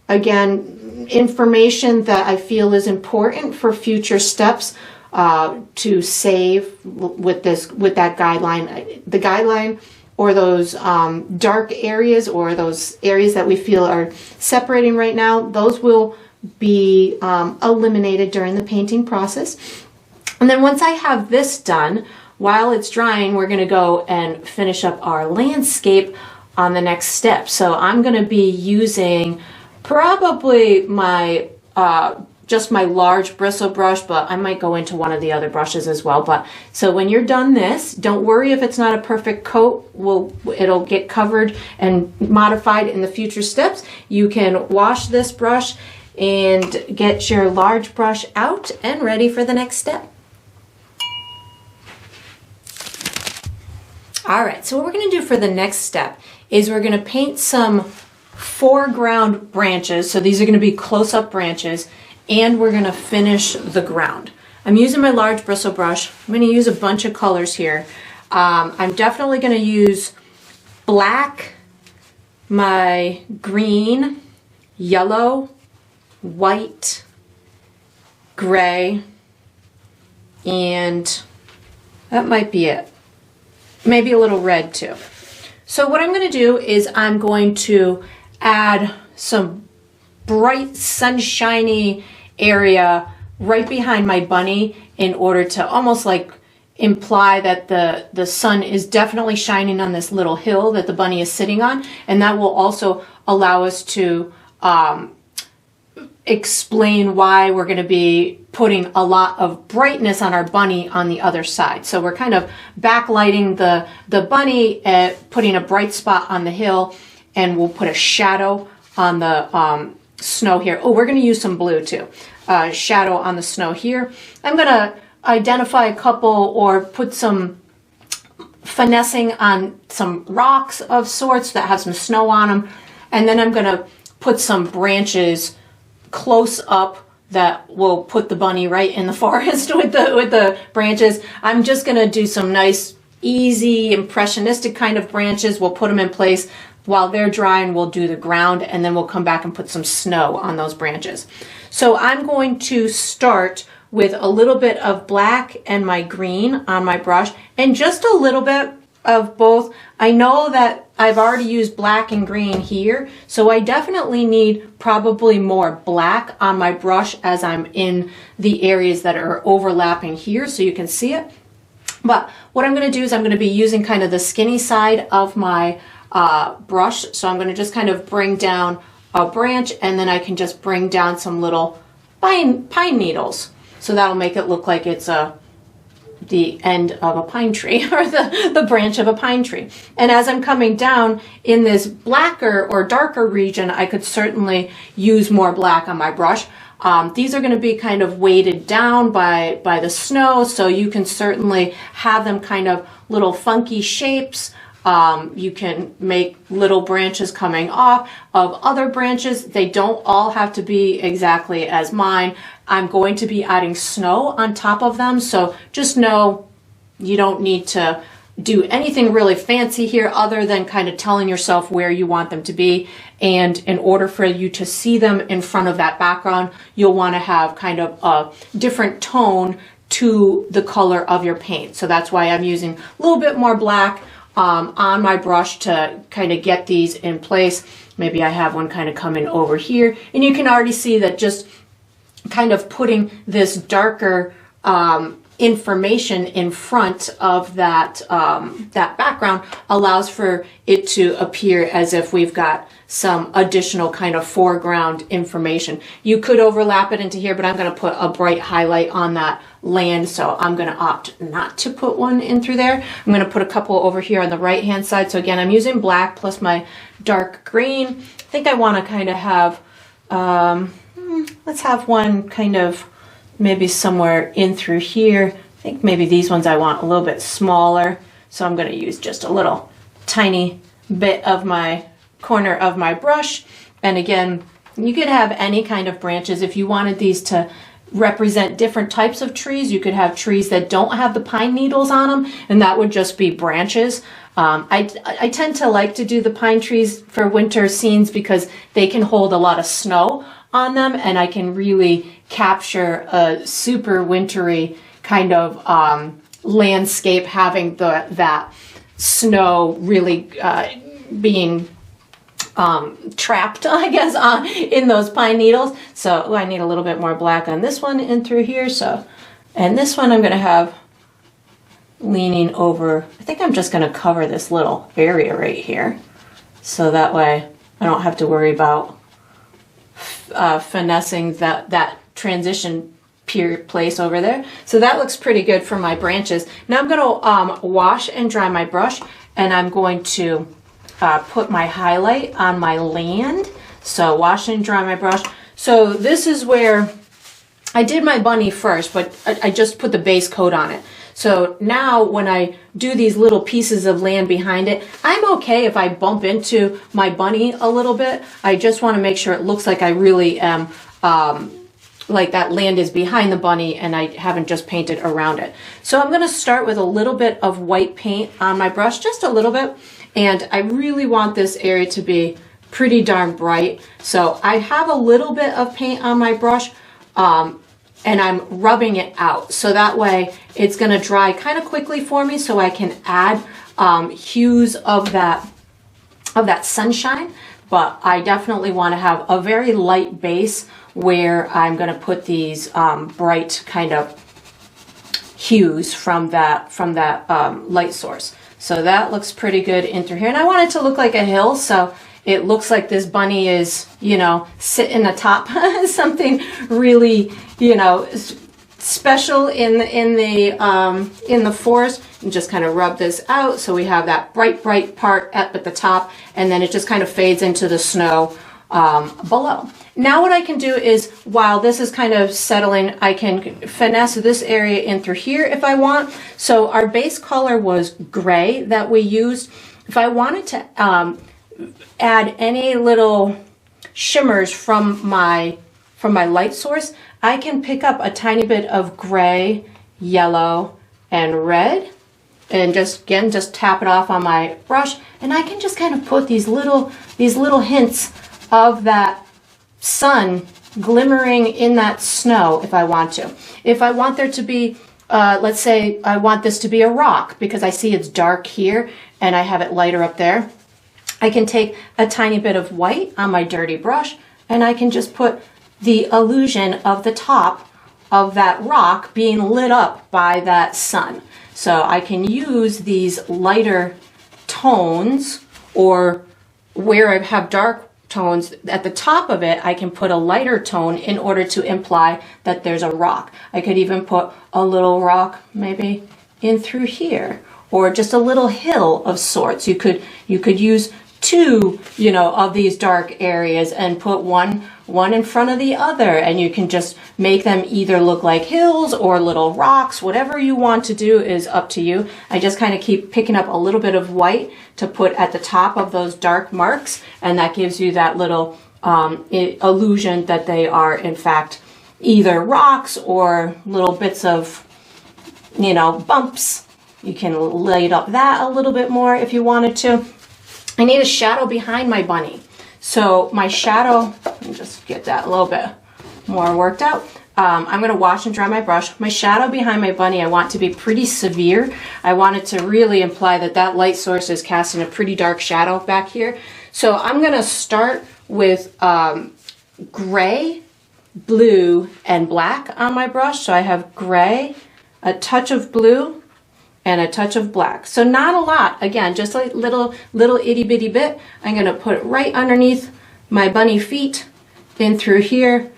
again, information that I feel is important for future steps to save with that guideline. The guideline or those dark areas or those areas that we feel are separating right now, those will be eliminated during the painting process. And then once I have this done, while it's drying, we're going to go and finish up our landscape on the next step. So I'm going to be using probably my just my large bristle brush, but I might go into one of the other brushes as well. But so when you're done this, don't worry if it's not a perfect coat. It'll get covered and modified in the future steps. You can wash this brush and get your large brush out and ready for the next step. All right, so what we're going to do for the next step is we're going to paint some foreground branches. So these are going to be close-up branches, and we're going to finish the ground. I'm using my large bristle brush. I'm going to use a bunch of colors here. I'm definitely going to use black, my green, yellow, white, gray, and that might be it. Maybe a little red too. So what I'm going to do is I'm going to add some bright sunshiny area right behind my bunny in order to almost like imply that the sun is definitely shining on this little hill that the bunny is sitting on, and that will also allow us to explain why we're going to be putting a lot of brightness on our bunny on the other side. So we're kind of backlighting the bunny, putting a bright spot on the hill, and we'll put a shadow on the snow here. Oh, we're going to use some blue too. Shadow on the snow here. I'm going to identify a couple or put some finessing on some rocks of sorts that have some snow on them. And then I'm going to put some branches close up that will put the bunny right in the forest with the branches. I'm just going to do some nice, easy, impressionistic kind of branches. We'll put them in place. While they're drying, we'll do the ground, and then we'll come back and put some snow on those branches. So I'm going to start with a little bit of black and my green on my brush, and just a little bit of both. I know that I've already used black and green here, so I definitely need probably more black on my brush as I'm in the areas that are overlapping here so you can see it. But what I'm going to do is I'm going to be using kind of the skinny side of my brush. So I'm going to just kind of bring down a branch, and then I can just bring down some little pine needles. So that'll make it look like it's the end of a pine tree or the branch of a pine tree. And as I'm coming down in this blacker or darker region, I could certainly use more black on my brush. These are going to be kind of weighted down by the snow, so you can certainly have them kind of little funky shapes. You can make little branches coming off of other branches. They don't all have to be exactly as mine. I'm going to be adding snow on top of them, so just know you don't need to do anything really fancy here other than kind of telling yourself where you want them to be. And in order for you to see them in front of that background, you'll want to have kind of a different tone to the color of your paint. So that's why I'm using a little bit more black on my brush to kind of get these in place. Maybe I have one kind of coming over here, and you can already see that just kind of putting this darker information in front of that that background allows for it to appear as if we've got some additional kind of foreground information. You could overlap it into here, but I'm going to put a bright highlight on that land, so I'm going to opt not to put one in through there. I'm going to put a couple over here on the right hand side. So again, I'm using black plus my dark green. I think I want to kind of have let's have one kind of maybe somewhere in through here. I think maybe these ones I want a little bit smaller, so I'm going to use just a little tiny bit of my corner of my brush. And again, you could have any kind of branches. If you wanted these to represent different types of trees, you could have trees that don't have the pine needles on them, and that would just be branches. I tend to like to do the pine trees for winter scenes because they can hold a lot of snow on them, and I can really capture a super wintry kind of landscape, having that snow really being trapped, I guess, in those pine needles. So I need a little bit more black on this one in through here. So, and this one I'm going to have leaning over. I think I'm just going to cover this little area right here. so that way I don't have to worry about finessing that transition place over there. So that looks pretty good for my branches. Now I'm going to wash and dry my brush, and I'm going to put my highlight on my land. So wash and dry my brush. So this is where I did my bunny first, but I just put the base coat on it. So now when I do these little pieces of land behind it, I'm okay if I bump into my bunny a little bit. I just want to make sure it looks like I really am, like that land is behind the bunny and I haven't just painted around it. So I'm going to start with a little bit of white paint on my brush, just a little bit. And I really want this area to be pretty darn bright. So I have a little bit of paint on my brush, and I'm rubbing it out. So that way it's going to dry kind of quickly for me, so I can add hues of that sunshine. But I definitely want to have a very light base where I'm going to put these bright kind of hues from that light source. So that looks pretty good in through here. And I want it to look like a hill, so it looks like this bunny is, you know, sitting atop something really, you know, special in the forest. And just kind of rub this out so we have that bright part up at the top, and then it just kind of fades into the snow below. Now what I can do is, while this is kind of settling, I can finesse this area in through here if I want. So our base color was gray that we used. If I wanted to add any little shimmers from my light source, I can pick up a tiny bit of gray, yellow, and red, and just tap it off on my brush, and I can just kind of put these little hints of that sun glimmering in that snow if I want to. If I want there to be, let's say I want this to be a rock because I see it's dark here and I have it lighter up there, I can take a tiny bit of white on my dirty brush and I can just put the illusion of the top of that rock being lit up by that sun. So I can use these lighter tones, or where I have dark tones at the top of it, I can put a lighter tone in order to imply that there's a rock. I could even put a little rock maybe in through here, or just a little hill of sorts. You could use two, you know, of these dark areas and put one in front of the other, and you can just make them either look like hills or little rocks. Whatever you want to do is up to you. I just kind of keep picking up a little bit of white to put at the top of those dark marks, and that gives you that little illusion that they are in fact either rocks or little bits of, you know, bumps. You can light up that a little bit more if you wanted to. I need a shadow behind my bunny. So my shadow, let me just get that a little bit more worked out. I'm going to wash and dry my brush. My shadow behind my bunny I want to be pretty severe. I want it to really imply that that light source is casting a pretty dark shadow back here. So I'm going to start with gray, blue, and black on my brush. So I have gray, a touch of blue, and a touch of black. So not a lot, again, just a little itty bitty bit. I'm gonna put it right underneath my bunny feet in through here.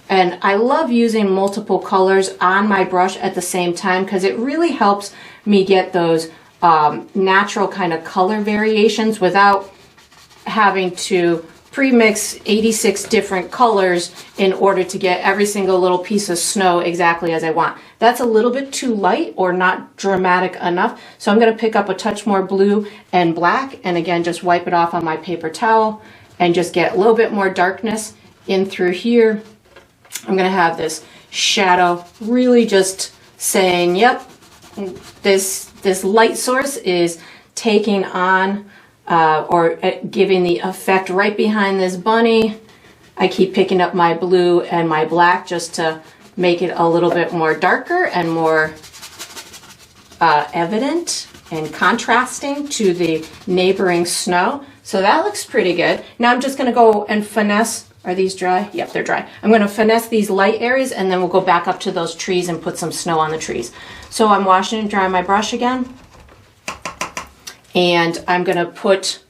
And I love using multiple colors on my brush at the same time because it really helps me get those natural kind of color variations without having to pre-mix 86 different colors in order to get every single little piece of snow exactly as I want. That's a little bit too light or not dramatic enough. So I'm going to pick up a touch more blue and black, and again just wipe it off on my paper towel and just get a little bit more darkness in through here. I'm going to have this shadow really just saying, yep, this light source is taking on or giving the effect right behind this bunny. I keep picking up my blue and my black just to make it a little bit more darker and more evident and contrasting to the neighboring snow. So that looks pretty good. Now I'm just going to go and finesse. Are these dry? Yep, they're dry. I'm going to finesse these light areas, and then we'll go back up to those trees and put some snow on the trees. So I'm washing and drying my brush again. And I'm going to put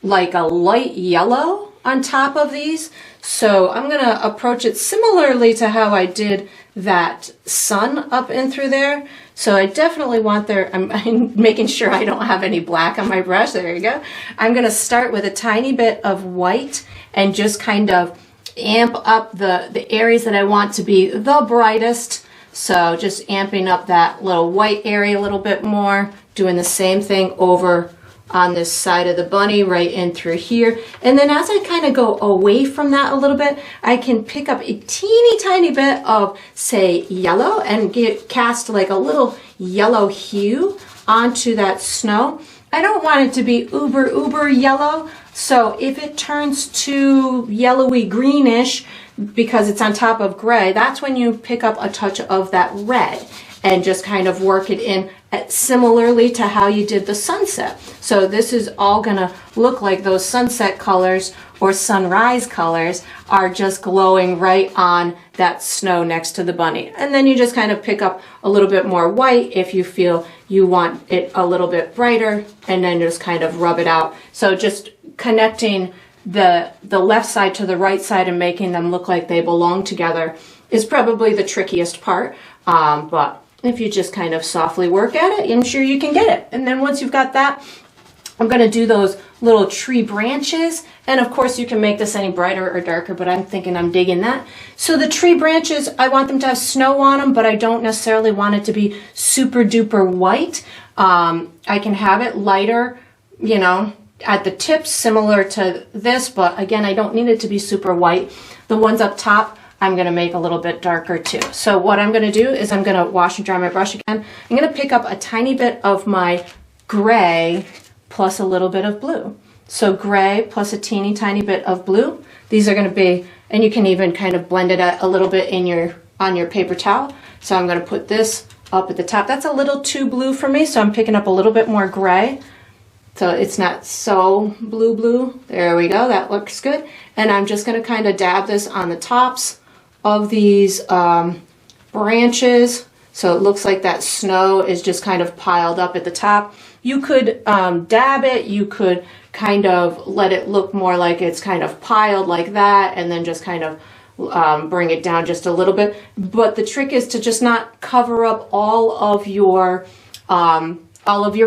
like a light yellow on top of these. So I'm gonna approach it similarly to how I did that sun up in through there. So I definitely want I'm making sure I don't have any black on my brush. There you go. I'm gonna start with a tiny bit of white and just kind of amp up the areas that I want to be the brightest. So just amping up that little white area a little bit more, doing the same thing over on this side of the bunny, right in through here. And then as I kind of go away from that a little bit, I can pick up a teeny tiny bit of, say, yellow and cast like a little yellow hue onto that snow. I don't want it to be uber yellow, so if it turns to yellowy greenish because it's on top of gray, that's when you pick up a touch of that red and just kind of work it in similarly to how you did the sunset. So this is all gonna look like those sunset colors or sunrise colors are just glowing right on that snow next to the bunny. And then you just kind of pick up a little bit more white if you feel you want it a little bit brighter, and then just kind of rub it out. So just connecting the left side to the right side and making them look like they belong together is probably the trickiest part. But if you just kind of softly work at it, I'm sure you can get it. And then once you've got that, I'm going to do those little tree branches. And of course you can make this any brighter or darker, but I'm thinking I'm digging that. So the tree branches, I want them to have snow on them, but I don't necessarily want it to be super duper white. I can have it lighter, you know, at the tips, similar to this, but again, I don't need it to be super white. The ones up top, I'm going to make a little bit darker too. So what I'm going to do is I'm going to wash and dry my brush again. I'm going to pick up a tiny bit of my gray plus a little bit of blue. So gray plus a teeny tiny bit of blue. These are going to be, and you can even kind of blend it a little bit on your paper towel. So I'm going to put this up at the top. That's a little too blue for me, so I'm picking up a little bit more gray. So it's not so blue. There we go, that looks good. And I'm just going to kind of dab this on the tops of these branches, so it looks like that snow is just kind of piled up at the top. You could dab it, you could kind of let it look more like it's kind of piled like that, and then just kind of bring it down just a little bit. But the trick is to just not cover up all of your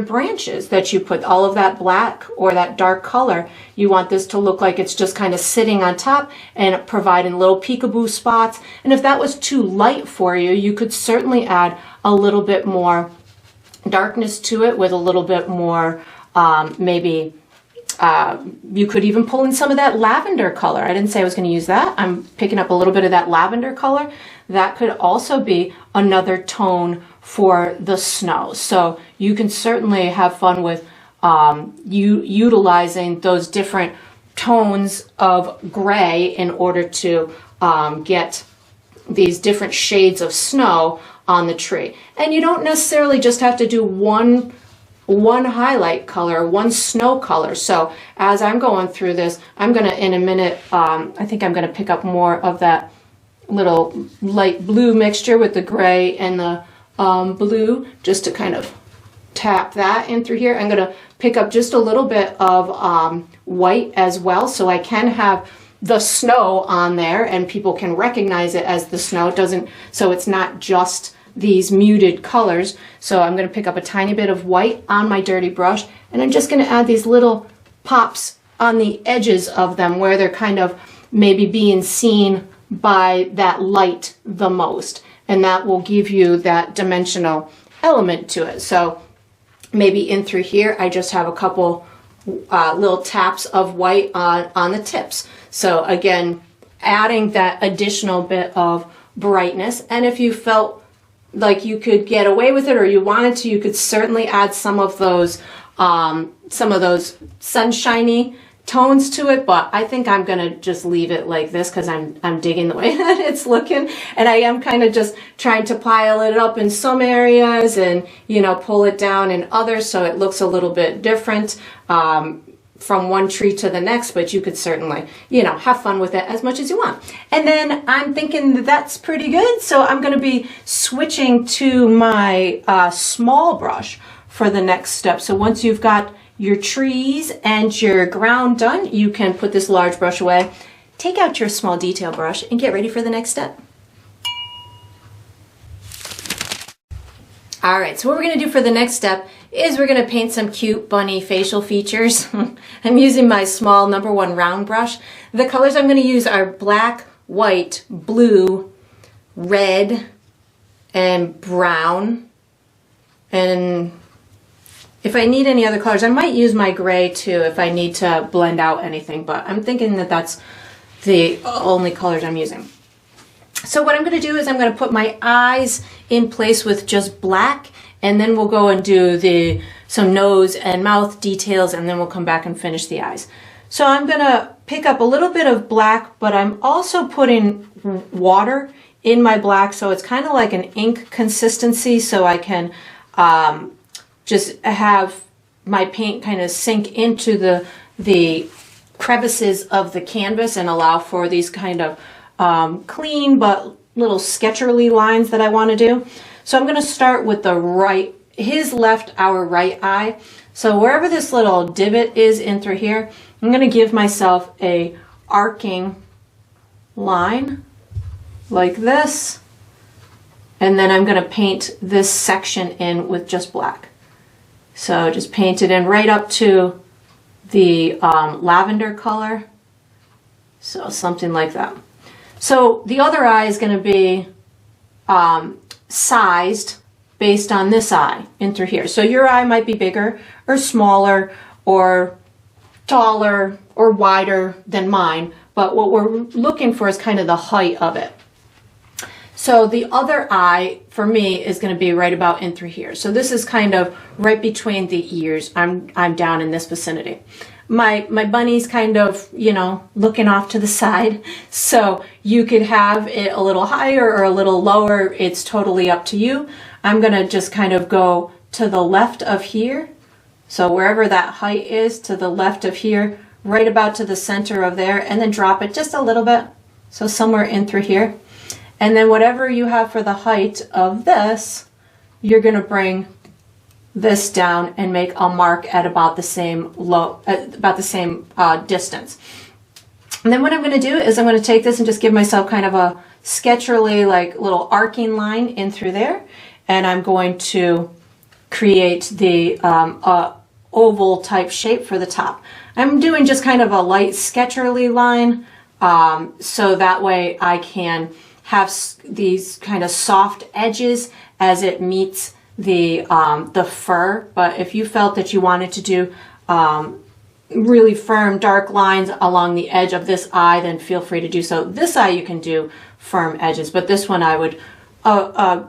branches that you put, all of that black or that dark color. You want this to look like it's just kind of sitting on top and providing little peekaboo spots. And if that was too light for you, you could certainly add a little bit more darkness to it with a little bit more, maybe you could even pull in some of that lavender color. I didn't say I was going to use that. I'm picking up a little bit of that lavender color. That could also be another tone for the snow. So you can certainly have fun with utilizing those different tones of gray in order to get these different shades of snow on the tree. And you don't necessarily just have to do one highlight color, one snow color. So as I'm going through this, I'm going to, in a minute, I think I'm going to pick up more of that little light blue mixture with the gray and the blue, just to kind of tap that in through here. I'm going to pick up just a little bit of white as well, so I can have the snow on there and people can recognize it as the snow. It doesn't, so it's not just these muted colors. So I'm going to pick up a tiny bit of white on my dirty brush, and I'm just going to add these little pops on the edges of them where they're kind of maybe being seen by that light the most, and that will give you that dimensional element to it. So maybe in through here I just have a couple little taps of white on the tips. So again, adding that additional bit of brightness. And if you felt like you could get away with it or you wanted to, you could certainly add some of those sunshiny tones to it, but I think I'm gonna just leave it like this because I'm digging the way that it's looking, and I am kind of just trying to pile it up in some areas and, you know, pull it down in others so it looks a little bit different from one tree to the next. But you could certainly, you know, have fun with it as much as you want. And then I'm thinking that's pretty good, so I'm going to be switching to my small brush for the next step. So once you've got your trees and your ground done, you can put this large brush away, take out your small detail brush, and get ready for the next step. All right, so what we're going to do for the next step is we're going to paint some cute bunny facial features. I'm using my small #1 round brush. The colors I'm going to use are black, white, blue, red, and brown. And if I need any other colors, I might use my gray too if I need to blend out anything, but I'm thinking that that's the only colors I'm using. So what I'm going to do is I'm going to put my eyes in place with just black, and then we'll go and do some nose and mouth details, and then we'll come back and finish the eyes. So I'm going to pick up a little bit of black, but I'm also putting water in my black, so it's kind of like an ink consistency, so I can just have my paint kind of sink into the crevices of the canvas and allow for these kind of clean but little sketcherly lines that I want to do. So I'm going to start with the right, his left, our right eye. So wherever this little divot is in through here, I'm going to give myself a arcing line like this, and then I'm going to paint this section in with just black. So just paint it in right up to the lavender color, so something like that. So the other eye is going to be sized based on this eye in through here. So your eye might be bigger or smaller or taller or wider than mine, but what we're looking for is kind of the height of it. So the other eye for me is going to be right about in through here. So this is kind of right between the ears. I'm down in this vicinity. My bunny's kind of, you know, looking off to the side. So you could have it a little higher or a little lower. It's totally up to you. I'm going to just kind of go to the left of here. So wherever that height is, to the left of here, right about to the center of there, and then drop it just a little bit. So somewhere in through here. And then whatever you have for the height of this, you're going to bring this down and make a mark at about the same distance. And then what I'm going to do is I'm going to take this and just give myself kind of a sketcherly, like little arcing line in through there, and I'm going to create the oval type shape for the top. I'm doing just kind of a light sketcherly line, so that way I can have these kind of soft edges as it meets the fur. But if you felt that you wanted to do really firm dark lines along the edge of this eye, then feel free to do so. This eye you can do firm edges, but this one I would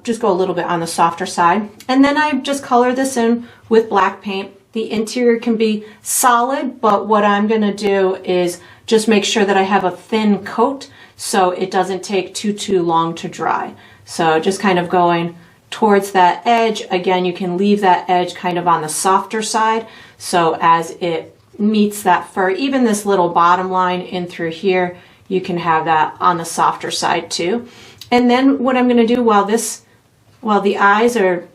just go a little bit on the softer side. And then I just color this in with black paint. The interior can be solid, but what I'm going to do is just make sure that I have a thin coat so it doesn't take too long to dry. So just kind of going towards that edge. Again, you can leave that edge kind of on the softer side, so as it meets that fur, even this little bottom line in through here, you can have that on the softer side too. And then what I'm going to do while the eyes are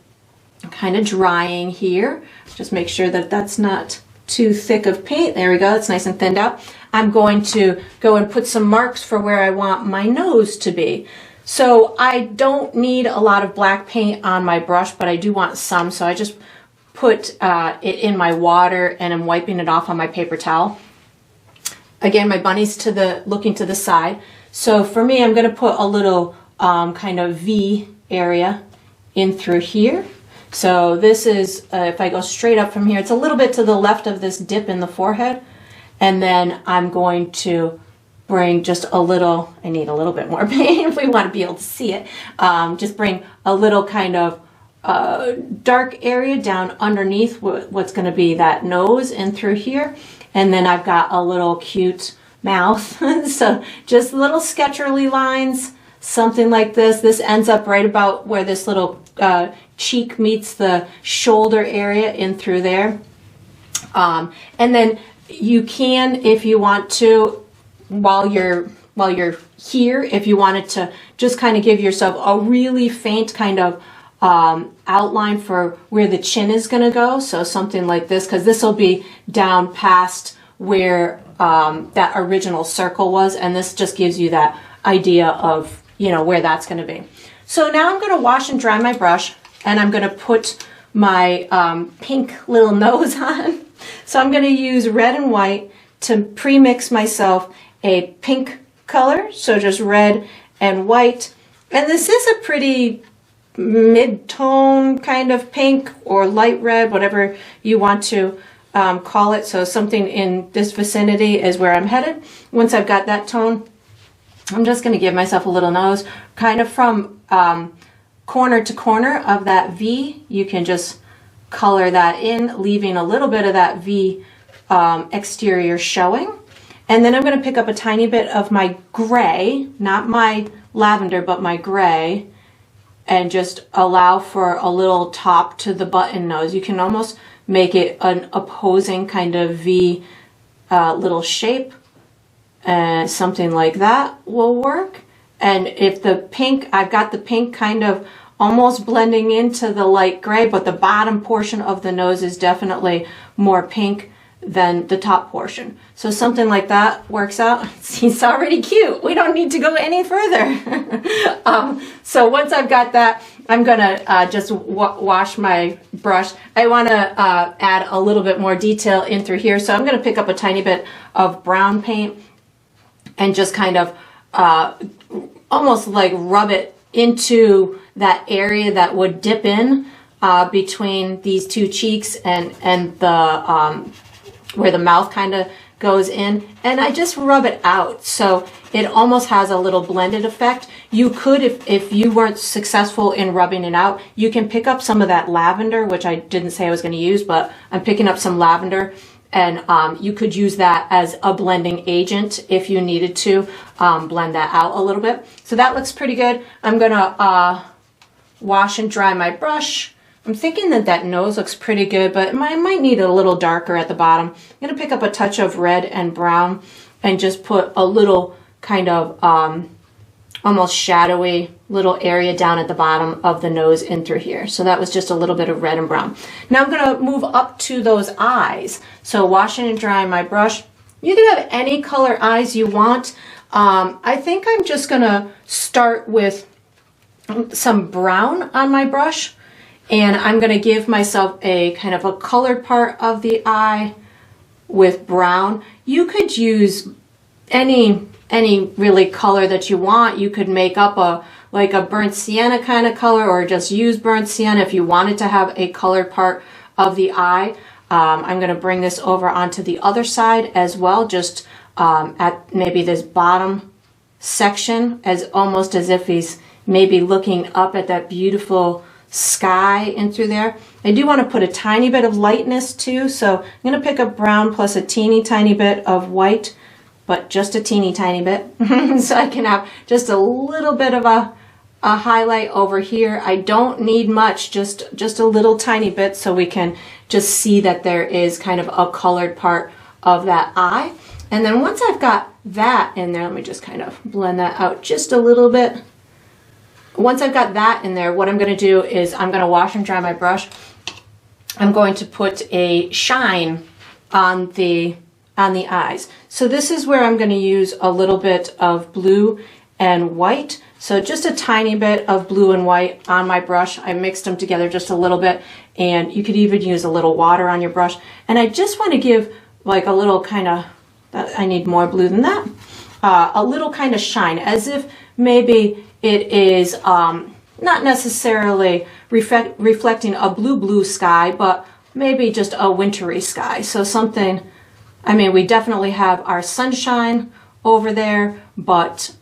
kind of drying here, just make sure that that's not too thick of paint. There we go, it's nice and thinned out. I'm going to go and put some marks for where I want my nose to be. So I don't need a lot of black paint on my brush, but I do want some, so I just put it in my water and I'm wiping it off on my paper towel. Again, my bunny's looking to the side. So for me, I'm going to put a little kind of V area in through here. So this is, if I go straight up from here, it's a little bit to the left of this dip in the forehead. And then I'm going to bring just a little, I need a little bit more paint if we want to be able to see it. Just bring a little kind of dark area down underneath what's going to be that nose in through here. And then I've got a little cute mouth. So just little sketcherly lines, something like this. This ends up right about where this little cheek meets the shoulder area in through there. And then you can, if you want to, while you're here, if you wanted to just kind of give yourself a really faint kind of outline for where the chin is going to go. So something like this, because this will be down past where that original circle was, and this just gives you that idea of, you know, where that's going to be. So now I'm going to wash and dry my brush, and I'm going to put my pink little nose on. So I'm going to use red and white to pre-mix myself a pink color, so just red and white. And this is a pretty mid-tone kind of pink or light red, whatever you want to call it. So something in this vicinity is where I'm headed. Once I've got that tone, I'm just going to give myself a little nose, kind of from corner to corner of that V. You can just color that in, leaving a little bit of that V exterior showing. And then I'm going to pick up a tiny bit of my gray, not my lavender, but my gray, and just allow for a little top to the button nose. You can almost make it an opposing kind of V little shape. Something like that will work. And if the pink, I've got the pink kind of almost blending into the light gray, but the bottom portion of the nose is definitely more pink than the top portion. So something like that works out. It's already cute. We don't need to go any further. So once I've got that, I'm gonna just wash my brush. I wanna add a little bit more detail in through here. So I'm gonna pick up a tiny bit of brown paint and just kind of almost like rub it into that area that would dip in between these two cheeks and the where the mouth kind of goes in, and I just rub it out so it almost has a little blended effect. You could, if you weren't successful in rubbing it out, you can pick up some of that lavender, which I didn't say I was going to use, but I'm picking up some lavender, and you could use that as a blending agent if you needed to blend that out a little bit. So that looks pretty good. I'm gonna wash and dry my brush. I'm thinking that that nose looks pretty good, but I might need it a little darker at the bottom. I'm going to pick up a touch of red and brown and just put a little kind of almost shadowy little area down at the bottom of the nose in through here. So that was just a little bit of red and brown. Now I'm going to move up to those eyes. So washing and drying my brush. You can have any color eyes you want. I think I'm just going to start with some brown on my brush. And I'm going to give myself a kind of a colored part of the eye with brown. You could use any really color that you want. You could make up like a burnt sienna kind of color, or just use burnt sienna if you wanted to have a colored part of the eye. I'm going to bring this over onto the other side as well, just at maybe this bottom section, as almost as if he's maybe looking up at that beautiful sky in through there. I do want to put a tiny bit of lightness too, so I'm going to pick up brown plus a teeny tiny bit of white, but just a teeny tiny bit, so I can have just a little bit of a highlight over here. I don't need much, just a little tiny bit, so we can just see that there is kind of a colored part of that eye. And then once I've got that in there, let me just kind of blend that out just a little bit. Once I've got that in there, what I'm going to do is I'm going to wash and dry my brush. I'm going to put a shine on the eyes. So this is where I'm going to use a little bit of blue and white. So just a tiny bit of blue and white on my brush. I mixed them together just a little bit, and you could even use a little water on your brush. And I just want to give like a little kind of, I need more blue than that, a little kind of shine, as if maybe it is not necessarily reflecting a blue sky, but maybe just a wintry sky. So something, I mean, we definitely have our sunshine over there, but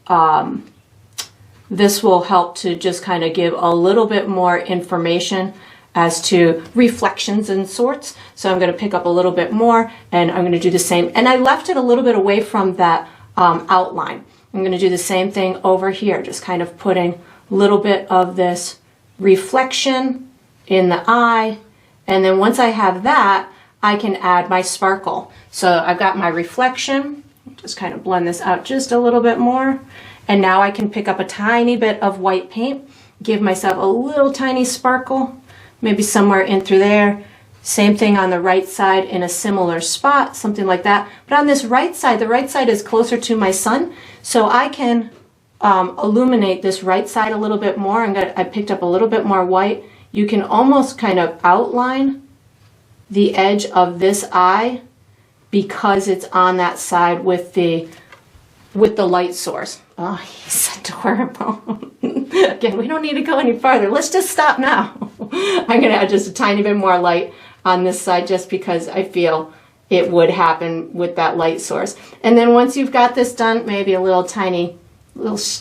this will help to just kind of give a little bit more information as to reflections and sorts. So I'm going to pick up a little bit more, and I'm going to do the same. And I left it a little bit away from that outline. I'm going to do the same thing over here, just kind of putting a little bit of this reflection in the eye. And then once I have that, I can add my sparkle. So I've got my reflection, just kind of blend this out just a little bit more. And now I can pick up a tiny bit of white paint. give myself a little tiny sparkle, maybe somewhere in through there. Same thing on the right side in a similar spot, something like that. But on this right side, the right side is closer to my sun, so I can illuminate this right side a little bit more. I picked up a little bit more white. You can almost kind of outline the edge of this eye because it's on that side with the light source. Oh, he's adorable. Again, we don't need to go any farther. Let's just stop now. I'm going to add just a tiny bit more light on this side just because I feel it would happen with that light source. And then once you've got this done, maybe a little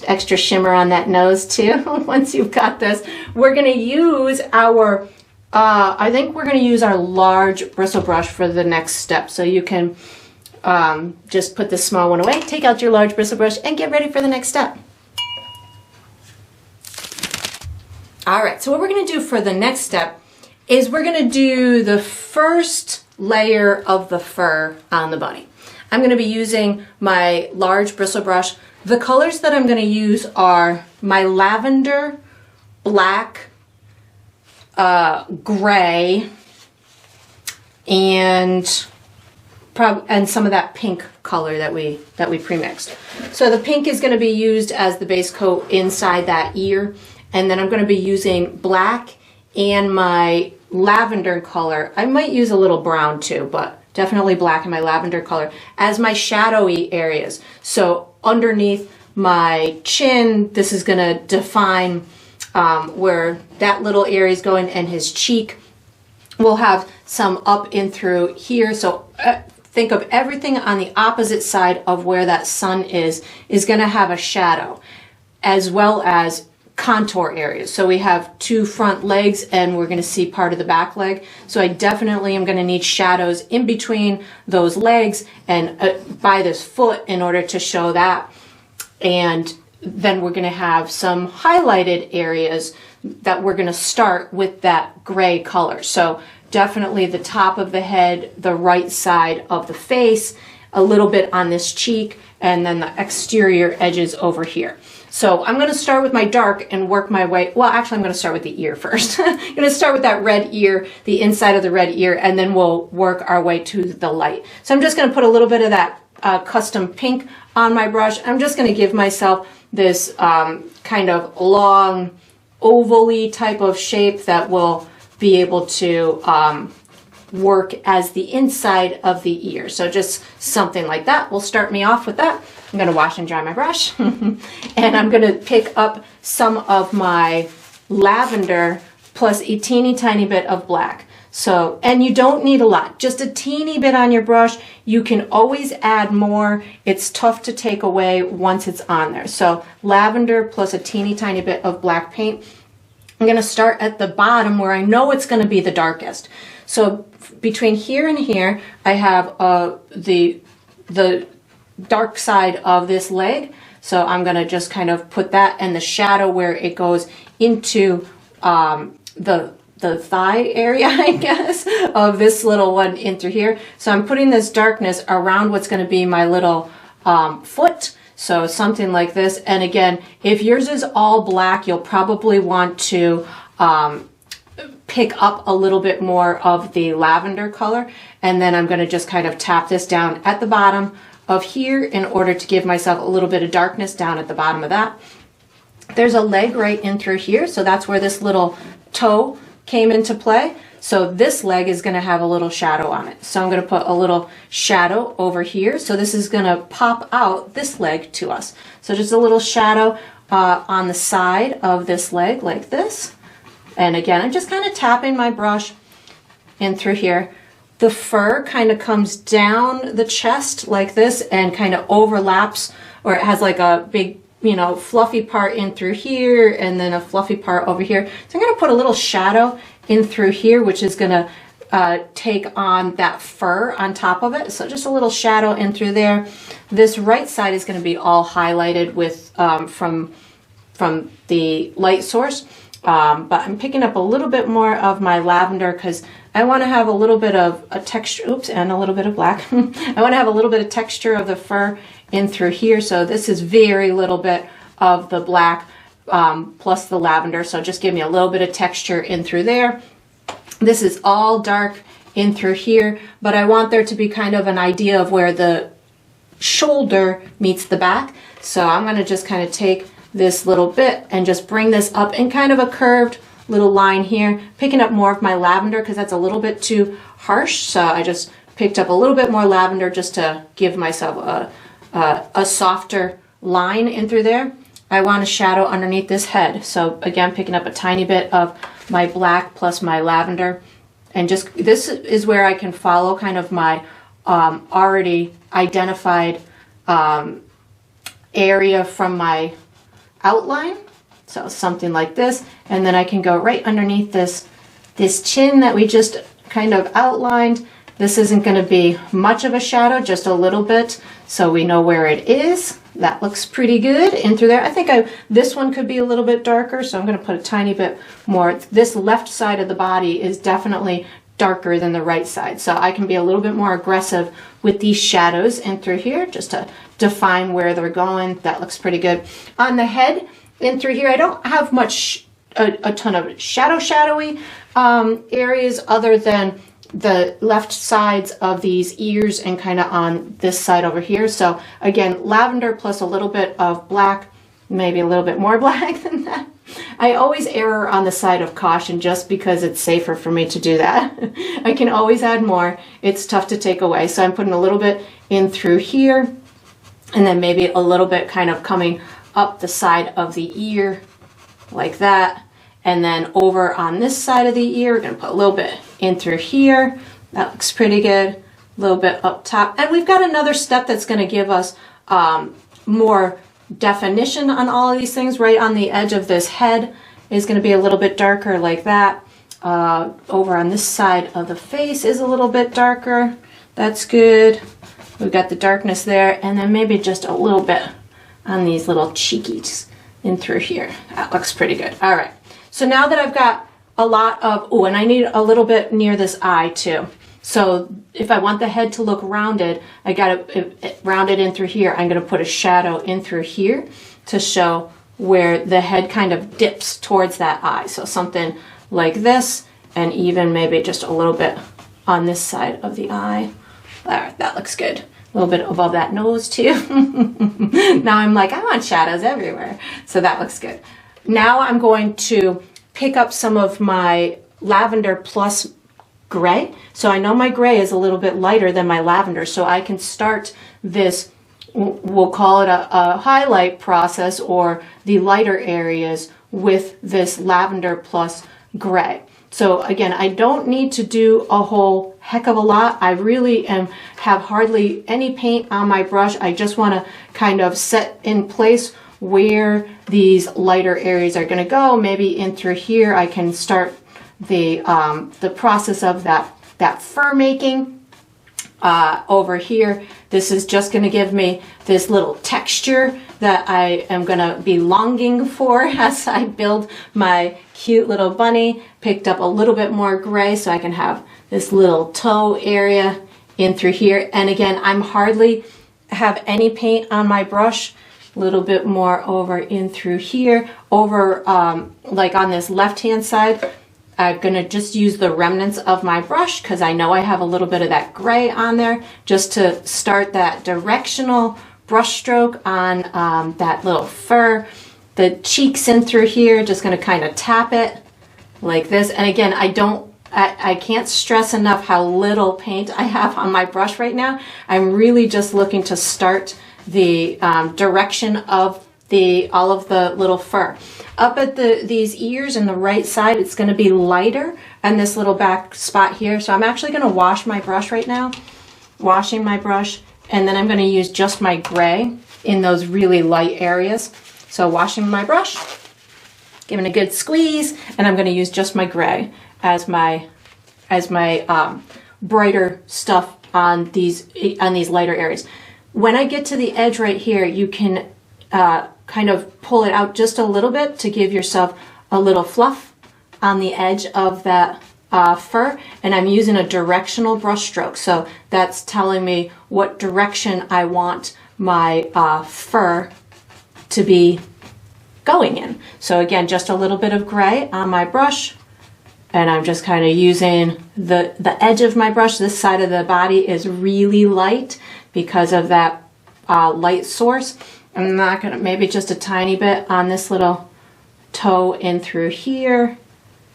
extra shimmer on that nose too. Once you've got this, we're going to use our, I think we're going to use our large bristle brush for the next step. So you can just put this small one away, take out your large bristle brush, and get ready for the next step. All right, so what we're going to do for the next step is we're going to do the first layer of the fur on the bunny. I'm going to be using my large bristle brush. The colors that I'm going to use are my lavender, black, gray, and some of that pink color that we pre-mixed. So the pink is going to be used as the base coat inside that ear, and then I'm going to be using black and my lavender color. I might use a little brown too, but definitely black and my lavender color as my shadowy areas. So underneath my chin, this is going to define where that little area is going, and his cheek will have some up in through here. So think of everything on the opposite side of where that sun is going to have a shadow, as well as contour areas. So we have two front legs and we're going to see part of the back leg. So I definitely am going to need shadows in between those legs and by this foot in order to show that. And then we're going to have some highlighted areas that we're going to start with that gray color. So definitely the top of the head, the right side of the face, a little bit on this cheek, and then the exterior edges over here. So I'm going to start with my dark and work my way. Well, actually, I'm going to start with the ear first. I'm going to start with that red ear, the inside of the red ear, and then we'll work our way to the light. So I'm just going to put a little bit of that custom pink on my brush. I'm just going to give myself this kind of long, oval-y type of shape that will be able to work as the inside of the ear. So just something like that will start me off with that. I'm going to wash and dry my brush and I'm going to pick up some of my lavender plus a teeny tiny bit of black. So, and you don't need a lot, just a teeny bit on your brush. You can always add more. It's tough to take away once it's on there. So lavender plus a teeny tiny bit of black paint. I'm going to start at the bottom where I know it's going to be the darkest. So between here and here, I have the dark side of this leg. So I'm going to just kind of put that and the shadow where it goes into the thigh area, I guess, of this little one in through here. So I'm putting this darkness around what's going to be my little foot. So something like this. And again, if yours is all black, you'll probably want to pick up a little bit more of the lavender color. And then I'm going to just kind of tap this down at the bottom of here in order to give myself a little bit of darkness down at the bottom of that. There's a leg right in through here. So that's where this little toe came into play. So this leg is going to have a little shadow on it. So I'm going to put a little shadow over here. So this is going to pop out this leg to us. So just a little shadow on the side of this leg like this. And again, I'm just kind of tapping my brush in through here. The fur kind of comes down the chest like this and kind of overlaps, or it has like a big, you know, fluffy part in through here and then a fluffy part over here. So I'm going to put a little shadow in through here, which is going to take on that fur on top of it. So just a little shadow in through there. This right side is going to be all highlighted with from the light source. But I'm picking up a little bit more of my lavender because I want to have a little bit of a texture, oops, and a little bit of black. I want to have a little bit of texture of the fur in through here. So this is very little bit of the black. plus the lavender. So just give me a little bit of texture in through there. This is all dark in through here, but I want there to be kind of an idea of where the shoulder meets the back. So I'm going to just kind of take this little bit and just bring this up in kind of a curved little line here, picking up more of my lavender because that's a little bit too harsh. So I just picked up a little bit more lavender just to give myself a softer line in through there. I want a shadow underneath this head. So again, picking up a tiny bit of my black plus my lavender. And just, this is where I can follow kind of my already identified area from my outline. So something like this. And then I can go right underneath this chin that we just kind of outlined. This isn't going to be much of a shadow, just a little bit, so we know where it is. That looks pretty good in through there. I think this one could be a little bit darker, so I'm going to put a tiny bit more. This left side of the body is definitely darker than the right side, so I can be a little bit more aggressive with these shadows in through here just to define where they're going. That looks pretty good. On the head in through here, I don't have much, a ton of shadowy areas other than the left sides of these ears and kind of on this side over here. So again, lavender plus a little bit of black, maybe a little bit more black than that. I always err on the side of caution just because it's safer for me to do that. I can always add more. It's tough to take away. So I'm putting a little bit in through here and then maybe a little bit kind of coming up the side of the ear like that. And then over on this side of the ear, we're going to put a little bit in through here. That looks pretty good. A little bit up top. And we've got another step that's going to give us more definition on all of these things. Right on the edge of this head is going to be a little bit darker like that. Over on this side of the face is a little bit darker. That's good. We've got the darkness there. And then maybe just a little bit on these little cheekies in through here. That looks pretty good. All right. So now that I've got a lot of, oh, and I need a little bit near this eye too. So if I want the head to look rounded, I got to round it in through here. I'm going to put a shadow in through here to show where the head kind of dips towards that eye. So something like this, and even maybe just a little bit on this side of the eye. All right, that looks good. A little bit above that nose too. Now I'm like, I want shadows everywhere. So that looks good. Now I'm going to pick up some of my lavender plus gray. So I know my gray is a little bit lighter than my lavender, so I can start this, we'll call it a highlight process, or the lighter areas with this lavender plus gray. So again, I don't need to do a whole heck of a lot. I really have hardly any paint on my brush. I just want to kind of set in place where these lighter areas are going to go. Maybe in through here I can start the process of that fur making. Over here, this is just going to give me this little texture that I am going to be longing for as I build my cute little bunny. Picked up a little bit more gray so I can have this little toe area in through here. And again, I'm hardly have any paint on my brush. A little bit more over in through here. Over like on this left hand side, I'm going to just use the remnants of my brush because I know I have a little bit of that gray on there, just to start that directional brush stroke on that little fur. The cheeks in through here, just going to kind of tap it like this. And again, I can't stress enough how little paint I have on my brush right now. I'm really just looking to start the direction of all of the little fur. Up at these ears and the right side, it's going to be lighter, and this little back spot here. So I'm actually going to wash my brush right now, washing my brush, and then I'm going to use just my gray in those really light areas. So washing my brush, giving a good squeeze, and I'm going to use just my gray as my brighter stuff on these lighter areas. When I get to the edge right here, you can kind of pull it out just a little bit to give yourself a little fluff on the edge of that fur. And I'm using a directional brush stroke. So that's telling me what direction I want my fur to be going in. So again, just a little bit of gray on my brush, and I'm just kind of using the edge of my brush. This side of the body is really light because of that light source. I'm not gonna, maybe just a tiny bit on this little toe in through here,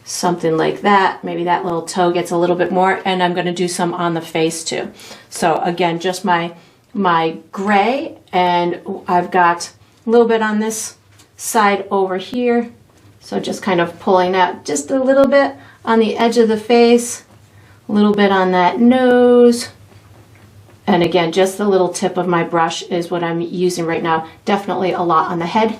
something like that. Maybe that little toe gets a little bit more, and I'm gonna do some on the face too. So again, just my gray, and I've got a little bit on this side over here. So just kind of pulling out just a little bit on the edge of the face, a little bit on that nose. And again, just the little tip of my brush is what I'm using right now. Definitely a lot on the head.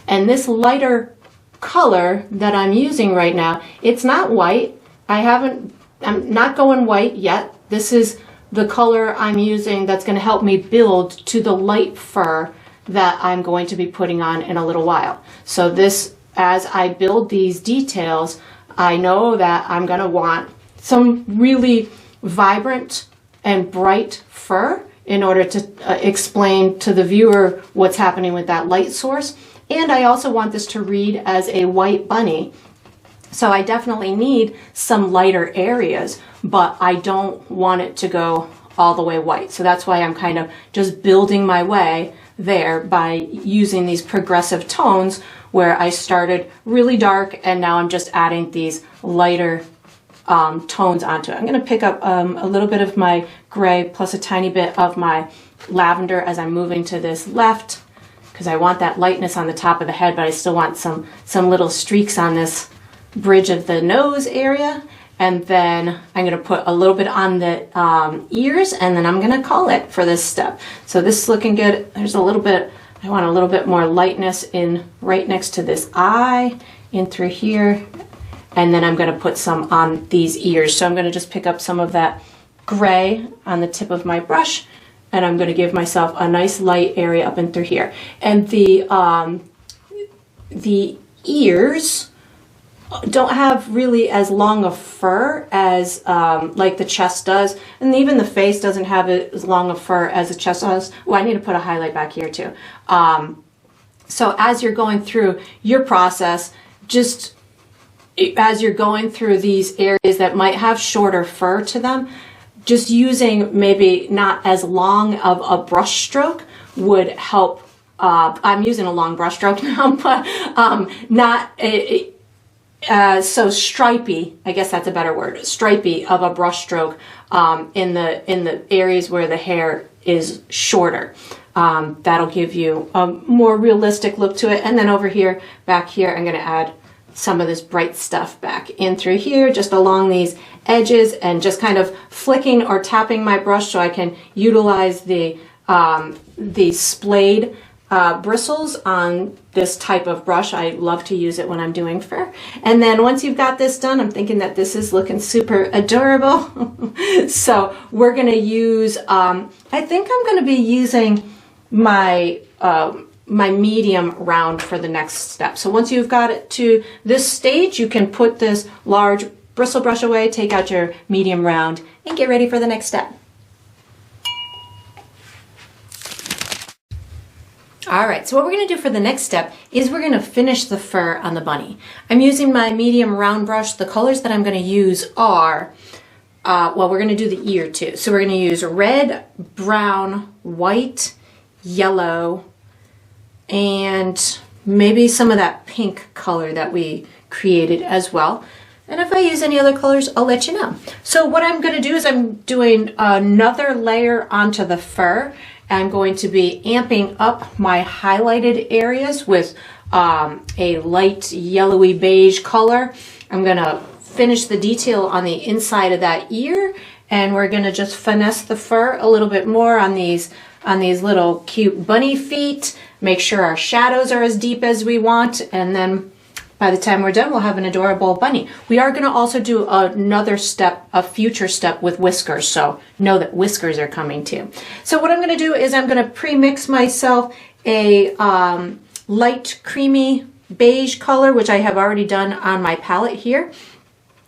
And this lighter color that I'm using right now, it's not white. I'm not going white yet. This is the color I'm using that's going to help me build to the light fur that I'm going to be putting on in a little while. So this, as I build these details, I know that I'm going to want some really vibrant and bright fur in order to explain to the viewer what's happening with that light source. And I also want this to read as a white bunny. So I definitely need some lighter areas, but I don't want it to go all the way white. So that's why I'm kind of just building my way there by using these progressive tones, where I started really dark and now I'm just adding these lighter tones onto it. I'm going to pick up a little bit of my gray plus a tiny bit of my lavender as I'm moving to this left, because I want that lightness on the top of the head, but I still want some little streaks on this bridge of the nose area. And then I'm going to put a little bit on the ears, and then I'm going to call it for this step. So this is looking good. There's a little bit, I want a little bit more lightness in right next to this eye, in through here. And then I'm going to put some on these ears. So I'm going to just pick up some of that gray on the tip of my brush, and I'm going to give myself a nice light area up and through here. And the ears don't have really as long a fur as like the chest does, and even the face doesn't have as long a fur as the chest does. Well, I need to put a highlight back here too. So as you're going through your process, just as you're going through these areas that might have shorter fur to them, just using maybe not as long of a brush stroke would help. I'm using a long brush stroke now, but not so stripy, I guess that's a better word, stripy of a brush stroke in the areas where the hair is shorter. That'll give you a more realistic look to it. And then over here, back here, I'm going to add some of this bright stuff back in through here, just along these edges, and just kind of flicking or tapping my brush so I can utilize the splayed bristles on this type of brush. I love to use it when I'm doing fur. And then once you've got this done, I'm thinking that this is looking super adorable. So we're going to use, I think I'm going to be using my my medium round for the next step. So once you've got it to this stage, you can put this large bristle brush away, take out your medium round, and get ready for the next step. All right, so what we're going to do for the next step is we're going to finish the fur on the bunny. I'm using my medium round brush. The colors that I'm going to use are, well, we're going to do the ear too. So we're going to use red, brown, white, yellow, and maybe some of that pink color that we created as well. And if I use any other colors, I'll let you know. So what I'm going to do is I'm doing another layer onto the fur. I'm going to be amping up my highlighted areas with a light yellowy beige color. I'm going to finish the detail on the inside of that ear, and we're going to just finesse the fur a little bit more on these little cute bunny feet. Make sure our shadows are as deep as we want, and then by the time we're done, we'll have an adorable bunny. We are going to also do another step, a future step with whiskers, so know that whiskers are coming too. So what I'm going to do is I'm going to pre-mix myself a light creamy beige color, which I have already done on my palette here.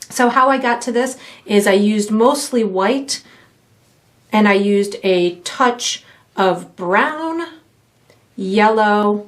So how I got to this is I used mostly white, and I used a touch of brown, yellow,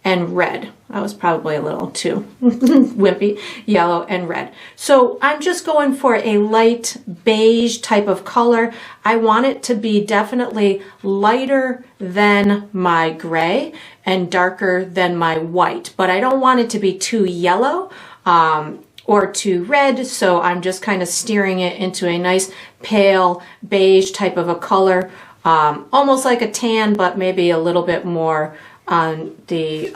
and red. That was probably a little too wimpy, yellow and red. So I'm just going for a light beige type of color. I want it to be definitely lighter than my gray and darker than my white, but I don't want it to be too yellow or too red, so I'm just kind of steering it into a nice pale beige type of a color, almost like a tan, but maybe a little bit more on the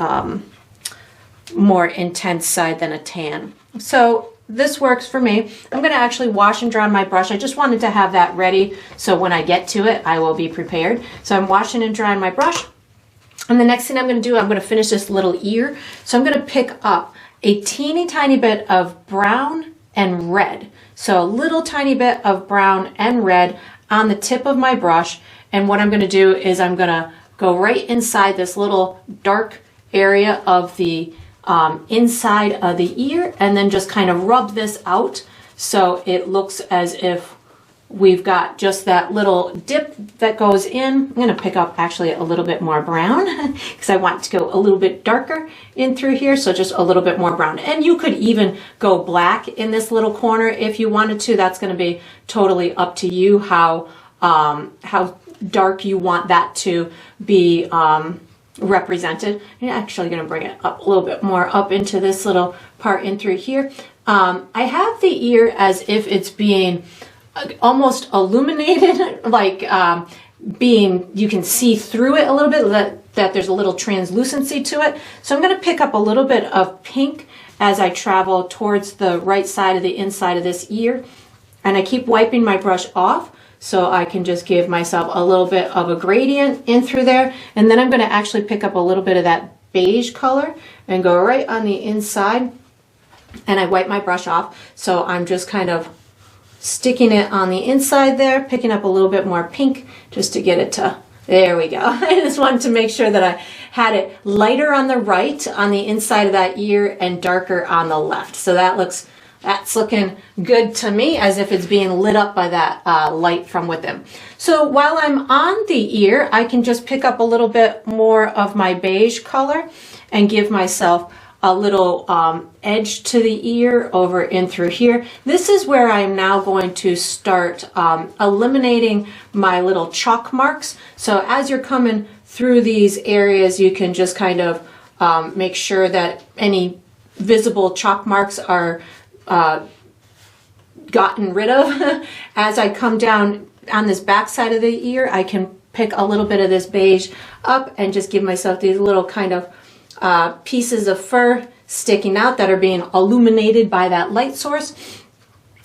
more intense side than a tan. So this works for me. I'm going to actually wash and dry my brush. I just wanted to have that ready so when I get to it, I will be prepared. So I'm washing and drying my brush. And the next thing I'm going to do, I'm going to finish this little ear. So I'm going to pick up a teeny tiny bit of brown and red. So a little tiny bit of brown and red on the tip of my brush. And what I'm going to do is I'm going to go right inside this little dark area of the inside of the ear, and then just kind of rub this out so it looks as if we've got just that little dip that goes in. I'm going to pick up actually a little bit more brown because I want to go a little bit darker in through here, so just a little bit more brown. And you could even go black in this little corner if you wanted to. That's going to be totally up to you how dark you want that to be represented. I'm actually going to bring it up a little bit more up into this little part in through here. I have the ear as if it's being almost illuminated, like you can see through it a little bit, that there's a little translucency to it. So I'm going to pick up a little bit of pink as I travel towards the right side of the inside of this ear, and I keep wiping my brush off so I can just give myself a little bit of a gradient in through there. And then I'm going to actually pick up a little bit of that beige color and go right on the inside, and I wipe my brush off. So I'm just kind of sticking it on the inside there, picking up a little bit more pink just to get it to, there we go. I just wanted to make sure that I had it lighter on the right on the inside of that ear and darker on the left. So that's looking good to me, as if it's being lit up by that light from within. So while I'm on the ear, I can just pick up a little bit more of my beige color and give myself a little edge to the ear over in through here. This is where I'm now going to start eliminating my little chalk marks. So as you're coming through these areas, you can just kind of make sure that any visible chalk marks are gotten rid of. As I come down on this back side of the ear, I can pick a little bit of this beige up and just give myself these little kind of pieces of fur sticking out that are being illuminated by that light source.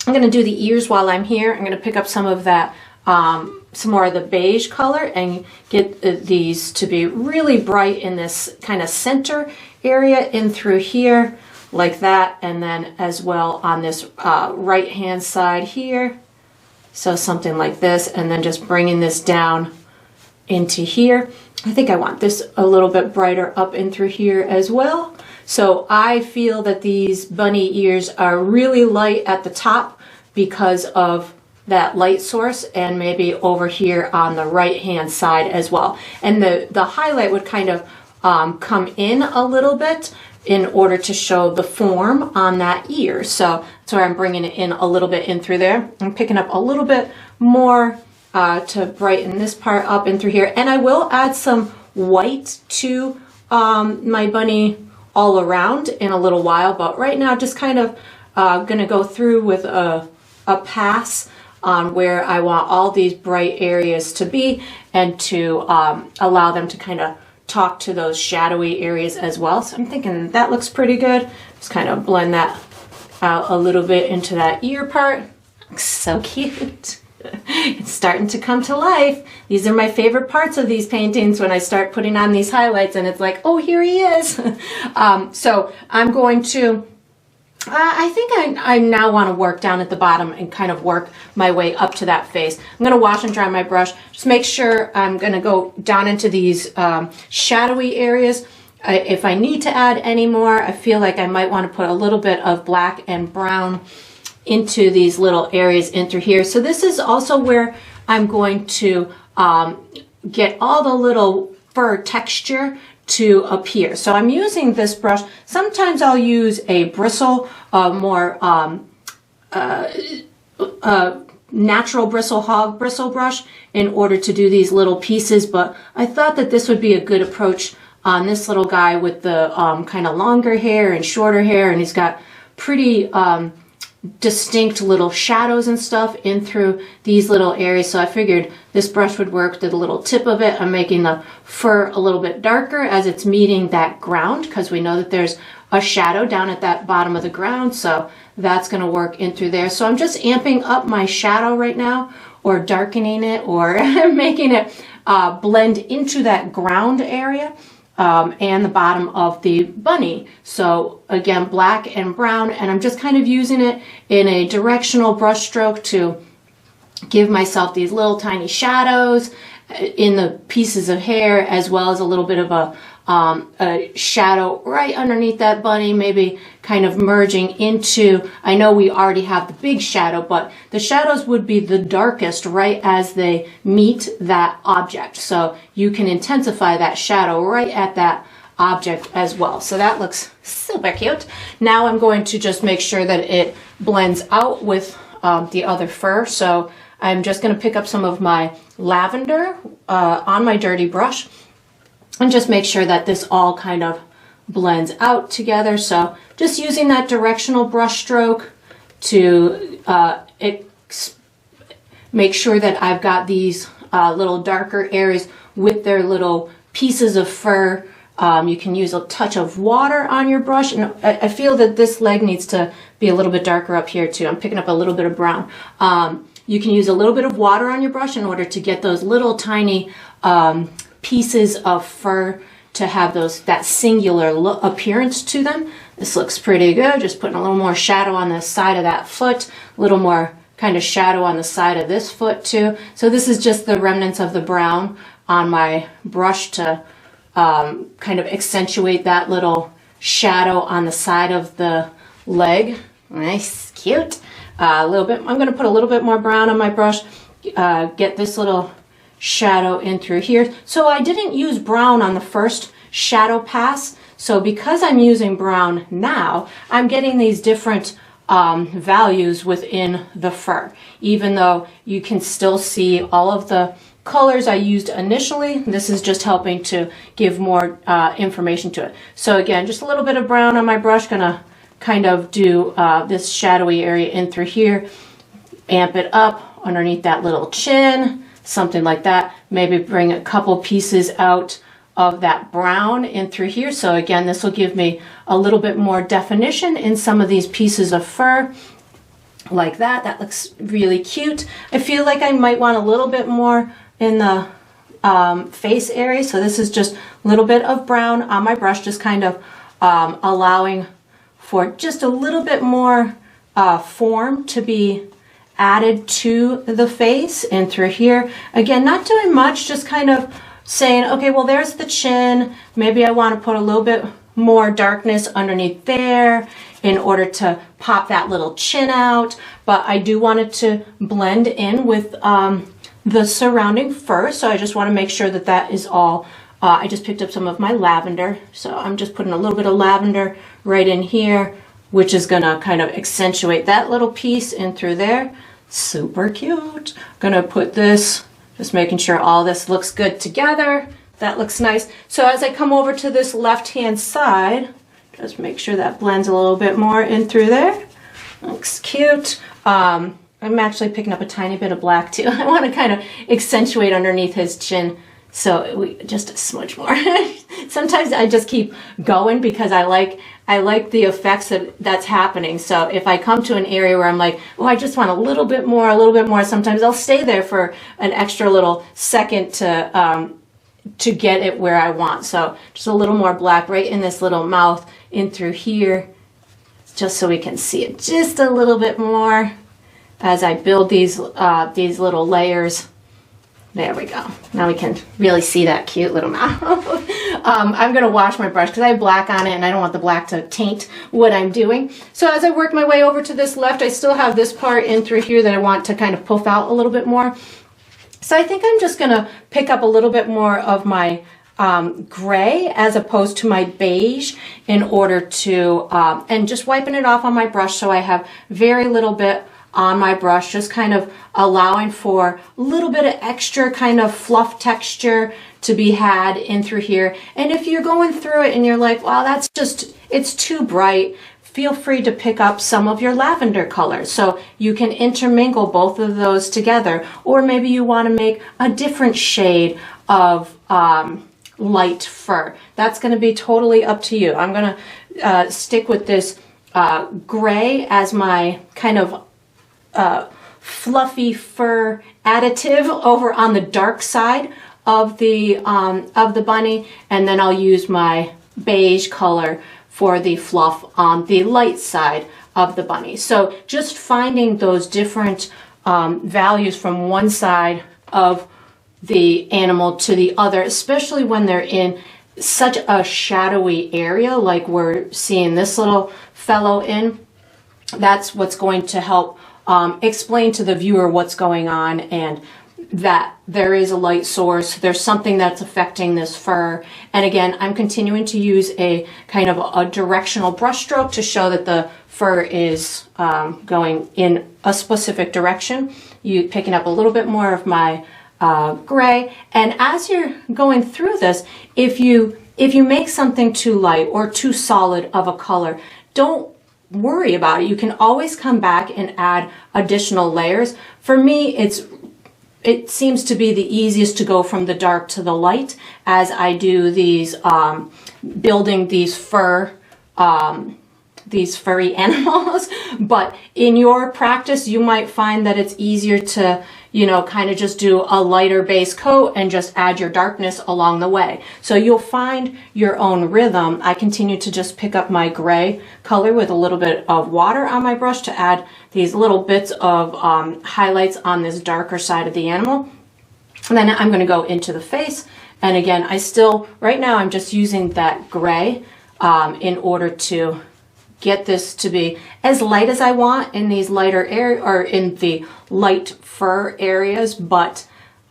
I'm going to do the ears while I'm here. I'm going to pick up some of that, some more of the beige color, and get these to be really bright in this kind of center area in through here, like that, and then as well on this right hand side here. So something like this, and then just bringing this down into here. I think I want this a little bit brighter up in through here as well. So I feel that these bunny ears are really light at the top because of that light source, and maybe over here on the right hand side as well. And the highlight would kind of come in a little bit in order to show the form on that ear. So that's where I'm bringing it in a little bit in through there. I'm picking up a little bit more to brighten this part up in through here. And I will add some white to my bunny all around in a little while, but right now just kind of gonna go through with a pass on where I want all these bright areas to be, and to allow them to kind of talk to those shadowy areas as well. So I'm thinking that looks pretty good. Just kind of blend that out a little bit into that ear part. Looks so cute. It's starting to come to life. These are my favorite parts of these paintings, when I start putting on these highlights and it's like, oh, here he is. So I'm going to, I think I now want to work down at the bottom and kind of work my way up to that face. I'm going to wash and dry my brush. Just make sure I'm going to go down into these shadowy areas. If I need to add any more, I feel like I might want to put a little bit of black and brown into these little areas in through here. So this is also where I'm going to get all the little fur texture to appear. So I'm using this brush. Sometimes I'll use a bristle, more natural bristle, hog bristle brush in order to do these little pieces, but I thought that this would be a good approach on this little guy with the kind of longer hair and shorter hair, and he's got pretty distinct little shadows and stuff in through these little areas. So I figured this brush would work with the little tip of it. I'm making the fur a little bit darker as it's meeting that ground, because we know that there's a shadow down at that bottom of the ground, so that's going to work in through there. So I'm just amping up my shadow right now, or darkening it, or making it blend into that ground area and the bottom of the bunny. So again, black and brown, and I'm just kind of using it in a directional brush stroke to give myself these little tiny shadows in the pieces of hair, as well as a little bit of a shadow right underneath that bunny, maybe kind of merging into, I know we already have the big shadow, but the shadows would be the darkest right as they meet that object. So you can intensify that shadow right at that object as well. So that looks super cute. Now I'm going to just make sure that it blends out with the other fur. So I'm just going to pick up some of my lavender on my dirty brush and just make sure that this all kind of blends out together. So just using that directional brush stroke to make sure that I've got these little darker areas with their little pieces of fur. You can use a touch of water on your brush, and I feel that this leg needs to be a little bit darker up here too. I'm picking up a little bit of brown. You can use a little bit of water on your brush in order to get those little tiny pieces of fur to have that singular appearance to them. This looks pretty good. Just putting a little more shadow on the side of that foot, a little more kind of shadow on the side of this foot too. So this is just the remnants of the brown on my brush to kind of accentuate that little shadow on the side of the leg. Nice, cute. A little bit, I'm going to put a little bit more brown on my brush, get this little shadow in through here. So I didn't use brown on the first shadow pass. So because I'm using brown now, I'm getting these different values within the fur, even though you can still see all of the colors I used initially. This is just helping to give more information to it. So again, just a little bit of brown on my brush, gonna kind of do this shadowy area in through here, amp it up underneath that little chin, something like that. Maybe bring a couple pieces out of that brown in through here. So again, this will give me a little bit more definition in some of these pieces of fur like that. That looks really cute. I feel like I might want a little bit more in the face area. So this is just a little bit of brown on my brush, just kind of allowing for just a little bit more form to be added to the face and through here. Again, not doing much, just kind of saying, okay, well, there's the chin. Maybe I want to put a little bit more darkness underneath there in order to pop that little chin out. But I do want it to blend in with the surrounding fur. So I just want to make sure that that is all. I just picked up some of my lavender. So I'm just putting a little bit of lavender right in here, which is gonna kind of accentuate that little piece in through there. Super cute. Gonna put this, just making sure all this looks good together. That looks nice. So as I come over to this left-hand side, just make sure that blends a little bit more in through there. Looks cute. I'm actually picking up a tiny bit of black too. I want to kind of accentuate underneath his chin. So we just a smudge more. Sometimes I just keep going because I like the effects that's happening. So if I come to an area where I'm like, oh, I just want a little bit more, sometimes I'll stay there for an extra little second to get it where I want. So just a little more black right in this little mouth in through here, just so we can see it just a little bit more as I build these little layers. There we go. Now we can really see that cute little mouth. I'm going to wash my brush because I have black on it and I don't want the black to taint what I'm doing. So as I work my way over to this left, I still have this part in through here that I want to kind of puff out a little bit more. So I think I'm just going to pick up a little bit more of my gray as opposed to my beige in order to, and just wiping it off on my brush so I have very little bit on my brush, just kind of allowing for a little bit of extra kind of fluff texture to be had in through here. And if you're going through it and you're like, wow, that's just, it's too bright, feel free to pick up some of your lavender colors. So you can intermingle both of those together. Or maybe you want to make a different shade of light fur. That's going to be totally up to you. I'm going to stick with this gray as my kind of fluffy fur additive over on the dark side of the bunny, and then I'll use my beige color for the fluff on the light side of the bunny. So just finding those different values from one side of the animal to the other, especially when they're in such a shadowy area like we're seeing this little fellow in. That's what's going to help explain to the viewer what's going on, and that there is a light source, there's something that's affecting this fur. And again, I'm continuing to use a kind of a directional brush stroke to show that the fur is going in a specific direction. You picking up a little bit more of my gray. And as you're going through this, if you make something too light or too solid of a color, don't worry about it. You can always come back and add additional layers. For me, it seems to be the easiest to go from the dark to the light as I do these building these furry animals. But in your practice, you might find that it's easier to, you know, kind of just do a lighter base coat and just add your darkness along the way. So you'll find your own rhythm. I continue to just pick up my gray color with a little bit of water on my brush to add these little bits of highlights on this darker side of the animal. And then I'm going to go into the face. And again, right now I'm just using that gray in order to get this to be as light as I want in these lighter areas, or in the light fur areas, but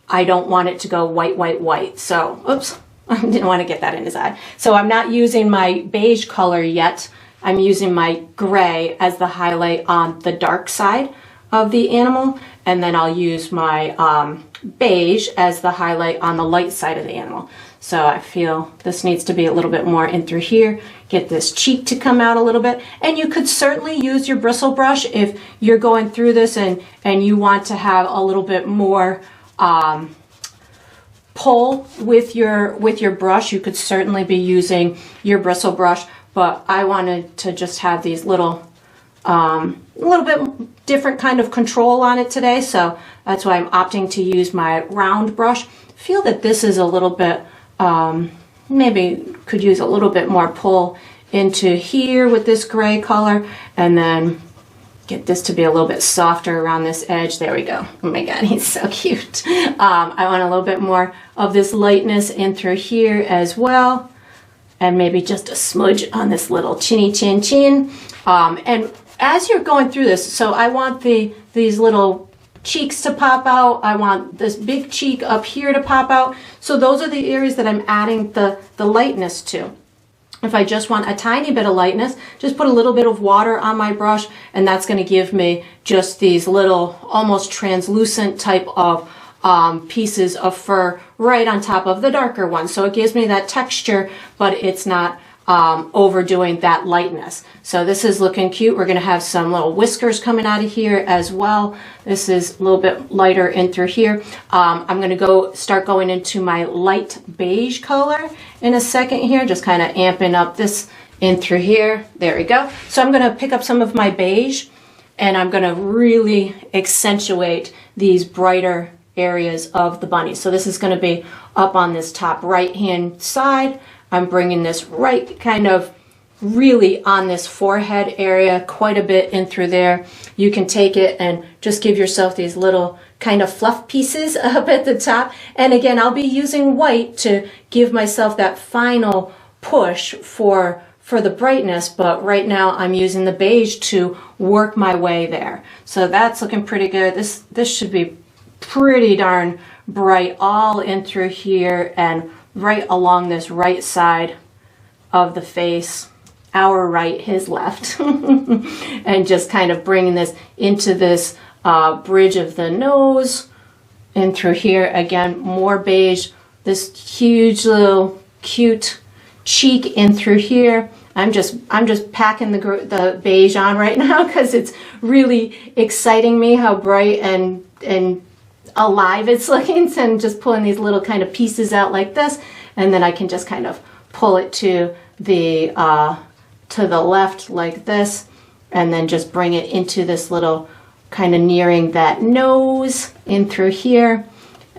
I don't want it to go white, white, white. So, oops, I didn't want to get that in his eye. So I'm not using my beige color yet. I'm using my gray as the highlight on the dark side of the animal, and then I'll use my beige as the highlight on the light side of the animal. So I feel this needs to be a little bit more in through here. Get this cheek to come out a little bit. And you could certainly use your bristle brush if you're going through this and you want to have a little bit more pull with your brush. You could certainly be using your bristle brush, but I wanted to just have these little bit different kind of control on it today. So that's why I'm opting to use my round brush. Feel that this is a little bit maybe could use a little bit more pull into here with this gray color, and then get this to be a little bit softer around this edge. There we go. Oh my God, he's so cute. I want a little bit more of this lightness in through here as well, and maybe just a smudge on this little chinny chin chin. And as you're going through this, so I want these little cheeks to pop out. I want this big cheek up here to pop out. So those are the areas that I'm adding the lightness to. If I just want a tiny bit of lightness, just put a little bit of water on my brush, and that's going to give me just these little almost translucent type of pieces of fur right on top of the darker one. So it gives me that texture, but it's not overdoing that lightness. So this is looking cute. We're going to have some little whiskers coming out of here as well. This is a little bit lighter in through here. I'm going to start going into my light beige color in a second here, just kind of amping up this in through here. There we go. So I'm going to pick up some of my beige, and I'm going to really accentuate these brighter areas of the bunny. So this is going to be up on this top right hand side. I'm bringing this right kind of really on this forehead area, quite a bit in through there. You can take it and just give yourself these little kind of fluff pieces up at the top. And again, I'll be using white to give myself that final push for the brightness, but right now I'm using the beige to work my way there. So that's looking pretty good. This should be pretty darn bright all in through here, and right along this right side of the face, our right, his left, and just kind of bringing this into this bridge of the nose and through here. Again, more beige, this huge little cute cheek in through here. I'm just packing the beige on right now because it's really exciting me how bright and alive it's looking. So I'm just pulling these little kind of pieces out like this, and then I can just kind of pull it to the left like this, and then just bring it into this little kind of nearing that nose in through here.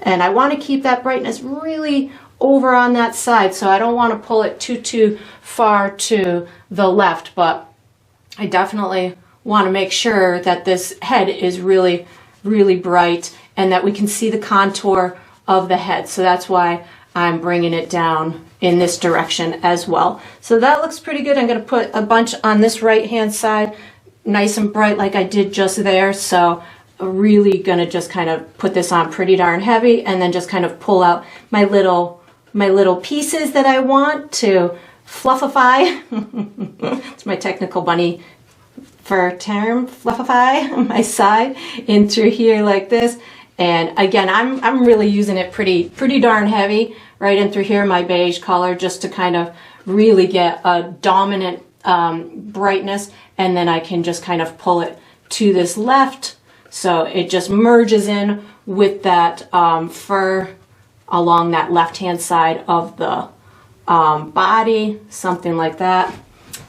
And I want to keep that brightness really over on that side, so I don't want to pull it too far to the left, but I definitely want to make sure that this head is really bright and that we can see the contour of the head. So that's why I'm bringing it down in this direction as well. So that looks pretty good. I'm going to put a bunch on this right hand side, nice and bright like I did just there. So I'm really going to just kind of put this on pretty darn heavy, and then just kind of pull out my little pieces that I want to fluffify. It's my technical bunny fur term, fluffify my side in through here like this. And again, I'm really using it pretty darn heavy right in through here, my beige color, just to kind of really get a dominant brightness. And then I can just kind of pull it to this left, so it just merges in with that fur along that left hand side of the body, something like that.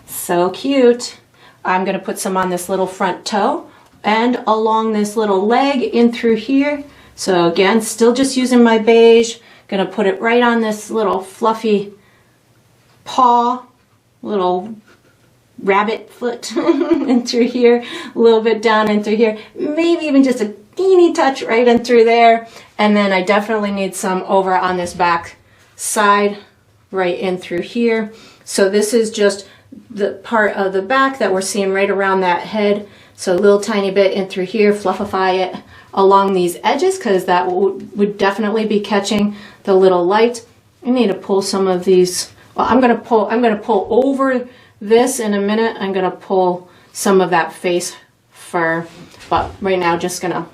So cute. I'm going to put some on this little front toe and along this little leg in through here. So again, still just using my beige. Going to put it right on this little fluffy paw, little rabbit foot in through here, a little bit down in through here, maybe even just a teeny touch right in through there. And then I definitely need some over on this back side, right in through here. So this is just the part of the back that we're seeing right around that head. So a little tiny bit in through here, fluffify it along these edges, because that would definitely be catching the little light. I need to pull some of these. Well, I'm gonna pull over this in a minute. I'm gonna pull some of that face fur, but right now just gonna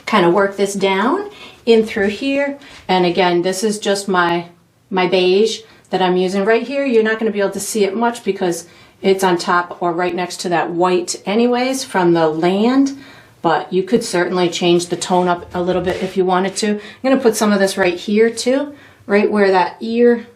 kind of work this down in through here. And again, this is just my beige that I'm using right here. You're not going to be able to see it much because it's on top or right next to that white anyways from the land, but you could certainly change the tone up a little bit if you wanted to. I'm going to put some of this right here too, right where that ear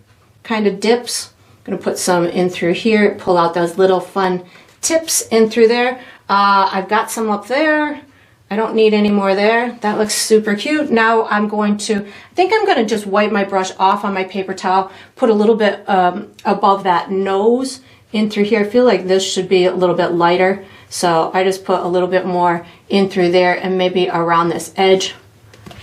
kind of dips. I'm going to put some in through here, pull out those little fun tips in through there. I've got some up there. I don't need any more there. That looks super cute. Now I'm going to, I think I'm going to just wipe my brush off on my paper towel, put a little bit above that nose in through here. I feel like this should be a little bit lighter. So I just put a little bit more in through there and maybe around this edge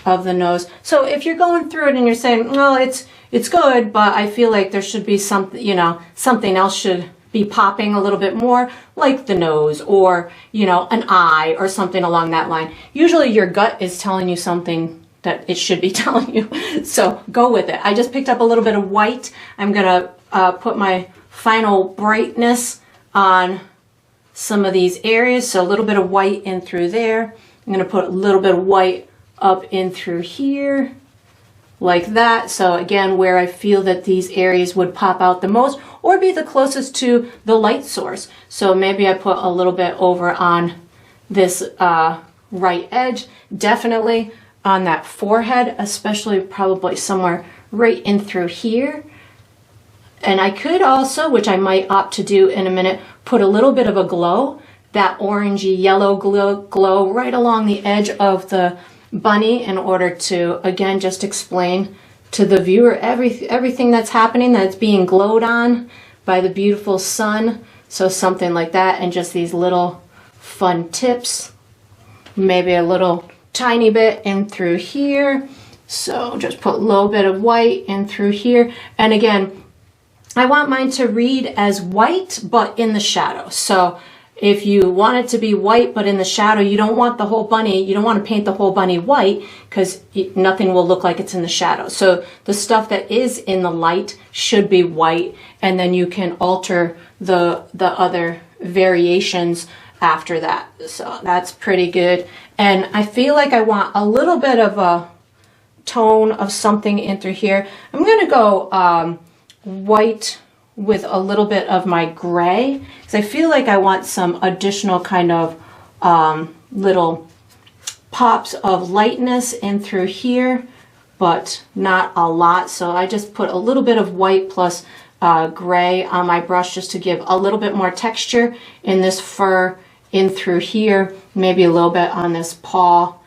of the nose. So if you're going through it and you're saying, well, it's good, but I feel like there should be something, you know, something else should be popping a little bit more, like the nose or, you know, an eye or something along that line. Usually your gut is telling you something that it should be telling you. So go with it. I just picked up a little bit of white. I'm going to put my final brightness on some of these areas. So a little bit of white in through there. I'm going to put a little bit of white up in through here like that. So again, where I feel that these areas would pop out the most or be the closest to the light source. So maybe I put a little bit over on this right edge, definitely on that forehead, especially probably somewhere right in through here. And I could also, which I might opt to do in a minute, put a little bit of a glow, that orangey yellow glow right along the edge of the bunny in order to, again, just explain to the viewer everything that's happening, that's being glowed on by the beautiful sun. So something like that, and just these little fun tips, maybe a little tiny bit in through here. So just put a little bit of white in through here. And again, I want mine to read as white, but in the shadow. So if you want it to be white, but in the shadow, you don't want the whole bunny, you don't want to paint the whole bunny white because nothing will look like it's in the shadow. So the stuff that is in the light should be white, and then you can alter the other variations after that. So that's pretty good. And I feel like I want a little bit of a tone of something in through here. I'm going to go white with a little bit of my gray, because I feel like I want some additional kind of little pops of lightness in through here, but not a lot. So I just put a little bit of white plus gray on my brush just to give a little bit more texture in this fur in through here, maybe a little bit on this paw,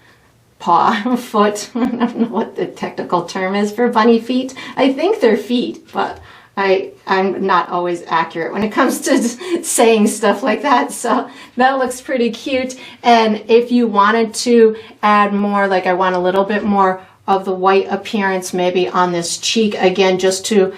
foot. I don't know what the technical term is for bunny feet. I think they're feet, but I'm not always accurate when it comes to saying stuff like that. So that looks pretty cute. And if you wanted to add more, like I want a little bit more of the white appearance maybe on this cheek, again, just to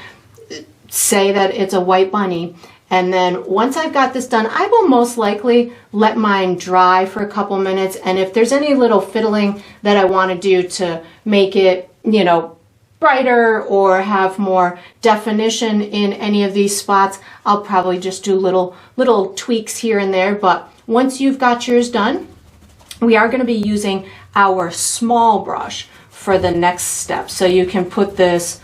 say that it's a white bunny. And then once I've got this done, I will most likely let mine dry for a couple minutes. And if there's any little fiddling that I want to do to make it, you know, brighter or have more definition in any of these spots, I'll probably just do little tweaks here and there. But once you've got yours done, we are going to be using our small brush for the next step. So you can put this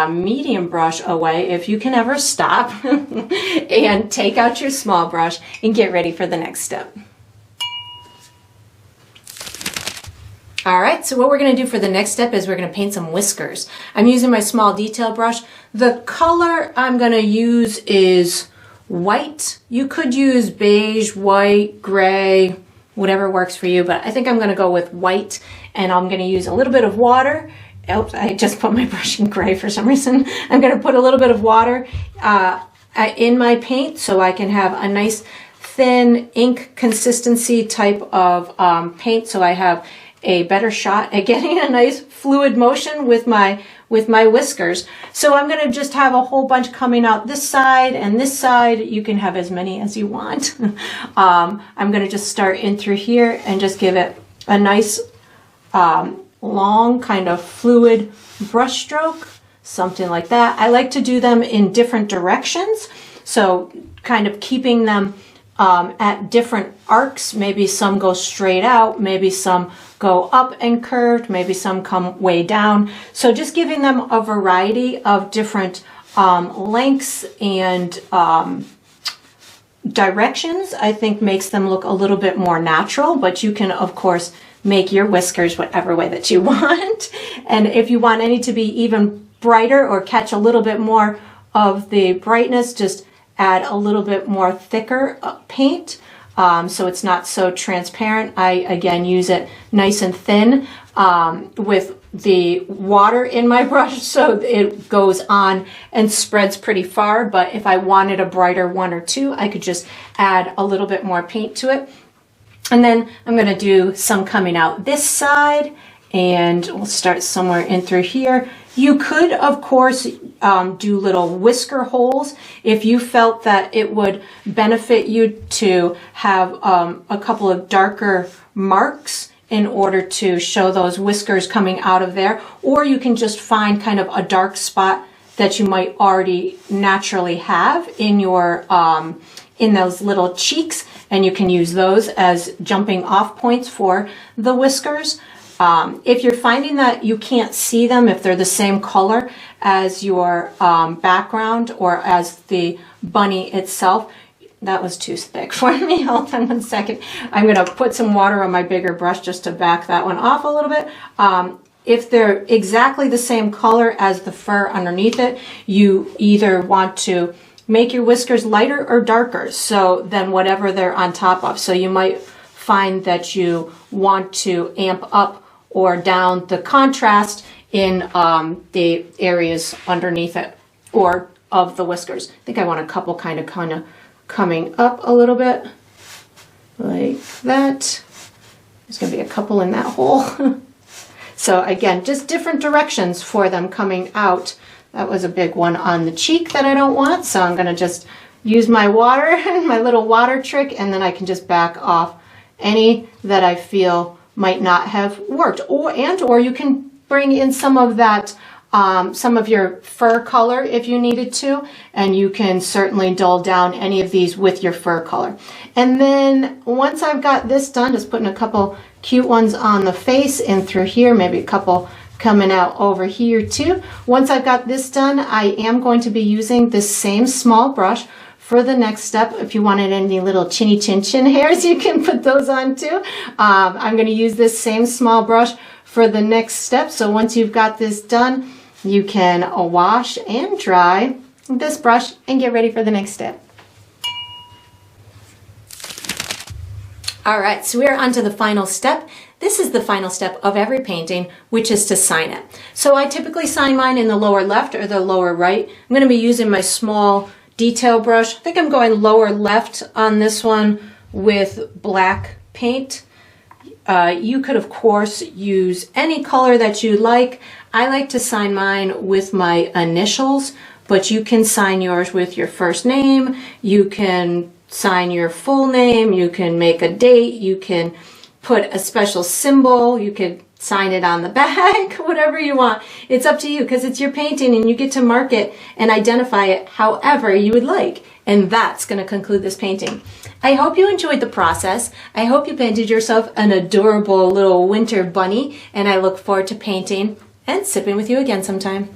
medium brush away if you can ever stop and take out your small brush and get ready for the next step. All right, so what we're going to do for the next step is we're going to paint some whiskers. I'm using my small detail brush. The color I'm going to use is white. You could use beige, white, gray, whatever works for you, but I think I'm going to go with white, and I'm going to use a little bit of water. Oops, I just put my brush in gray for some reason. I'm going to put a little bit of water in my paint so I can have a nice thin ink consistency type of paint, so I have a better shot at getting a nice fluid motion with my whiskers. So I'm going to just have a whole bunch coming out this side and this side. You can have as many as you want. I'm going to just start in through here and just give it a nice long kind of fluid brush stroke, something like that. I like to do them in different directions, so kind of keeping them at different arcs. Maybe some go straight out, maybe some go up and curved, maybe some come way down. So just giving them a variety of different lengths and directions, I think makes them look a little bit more natural, but you can of course make your whiskers whatever way that you want. And if you want any to be even brighter or catch a little bit more of the brightness, just add a little bit more thicker paint so it's not so transparent. I again use it nice and thin with the water in my brush so it goes on and spreads pretty far, but if I wanted a brighter one or two, I could just add a little bit more paint to it. And then I'm going to do some coming out this side, and we'll start somewhere in through here. You could, of course, do little whisker holes if you felt that it would benefit you to have a couple of darker marks in order to show those whiskers coming out of there. Or you can just find kind of a dark spot that you might already naturally have in your in those little cheeks, and you can use those as jumping off points for the whiskers. If you're finding that you can't see them if they're the same color as your background or as the bunny itself, that was too thick for me. Hold on one second. I'm going to put some water on my bigger brush just to back that one off a little bit. If they're exactly the same color as the fur underneath it, you either want to make your whiskers lighter or darker, so then whatever they're on top of. So you might find that you want to amp up or down the contrast in the areas underneath it or of the whiskers. I think I want a couple kind of coming up a little bit like that. There's going to be a couple in that hole. So again, just different directions for them coming out. That was a big one on the cheek that I don't want, so I'm going to just use my water, my little water trick, and then I can just back off any that I feel might not have worked. Or you can bring in some of that, some of your fur color if you needed to, and you can certainly dull down any of these with your fur color. And then once I've got this done, just putting a couple cute ones on the face and through here, maybe a couple coming out over here too. Once I've got this done, I am going to be using this same small brush for the next step. If you wanted any little chinny chin chin hairs, you can put those on too. I'm going to use this same small brush for the next step. So once you've got this done, you can wash and dry this brush and get ready for the next step. All right, so we're on to the final step. This is the final step of every painting, which is to sign it. So I typically sign mine in the lower left or the lower right. I'm going to be using my small detail brush. I think I'm going lower left on this one with black paint. You could, of course, use any color that you like. I like to sign mine with my initials, but you can sign yours with your first name. You can sign your full name. You can make a date. You can put a special symbol. You could sign it on the back, whatever you want. It's up to you because it's your painting and you get to mark it and identify it however you would like. And that's going to conclude this painting. I hope you enjoyed the process. I hope you painted yourself an adorable little winter bunny, and I look forward to painting and sipping with you again sometime.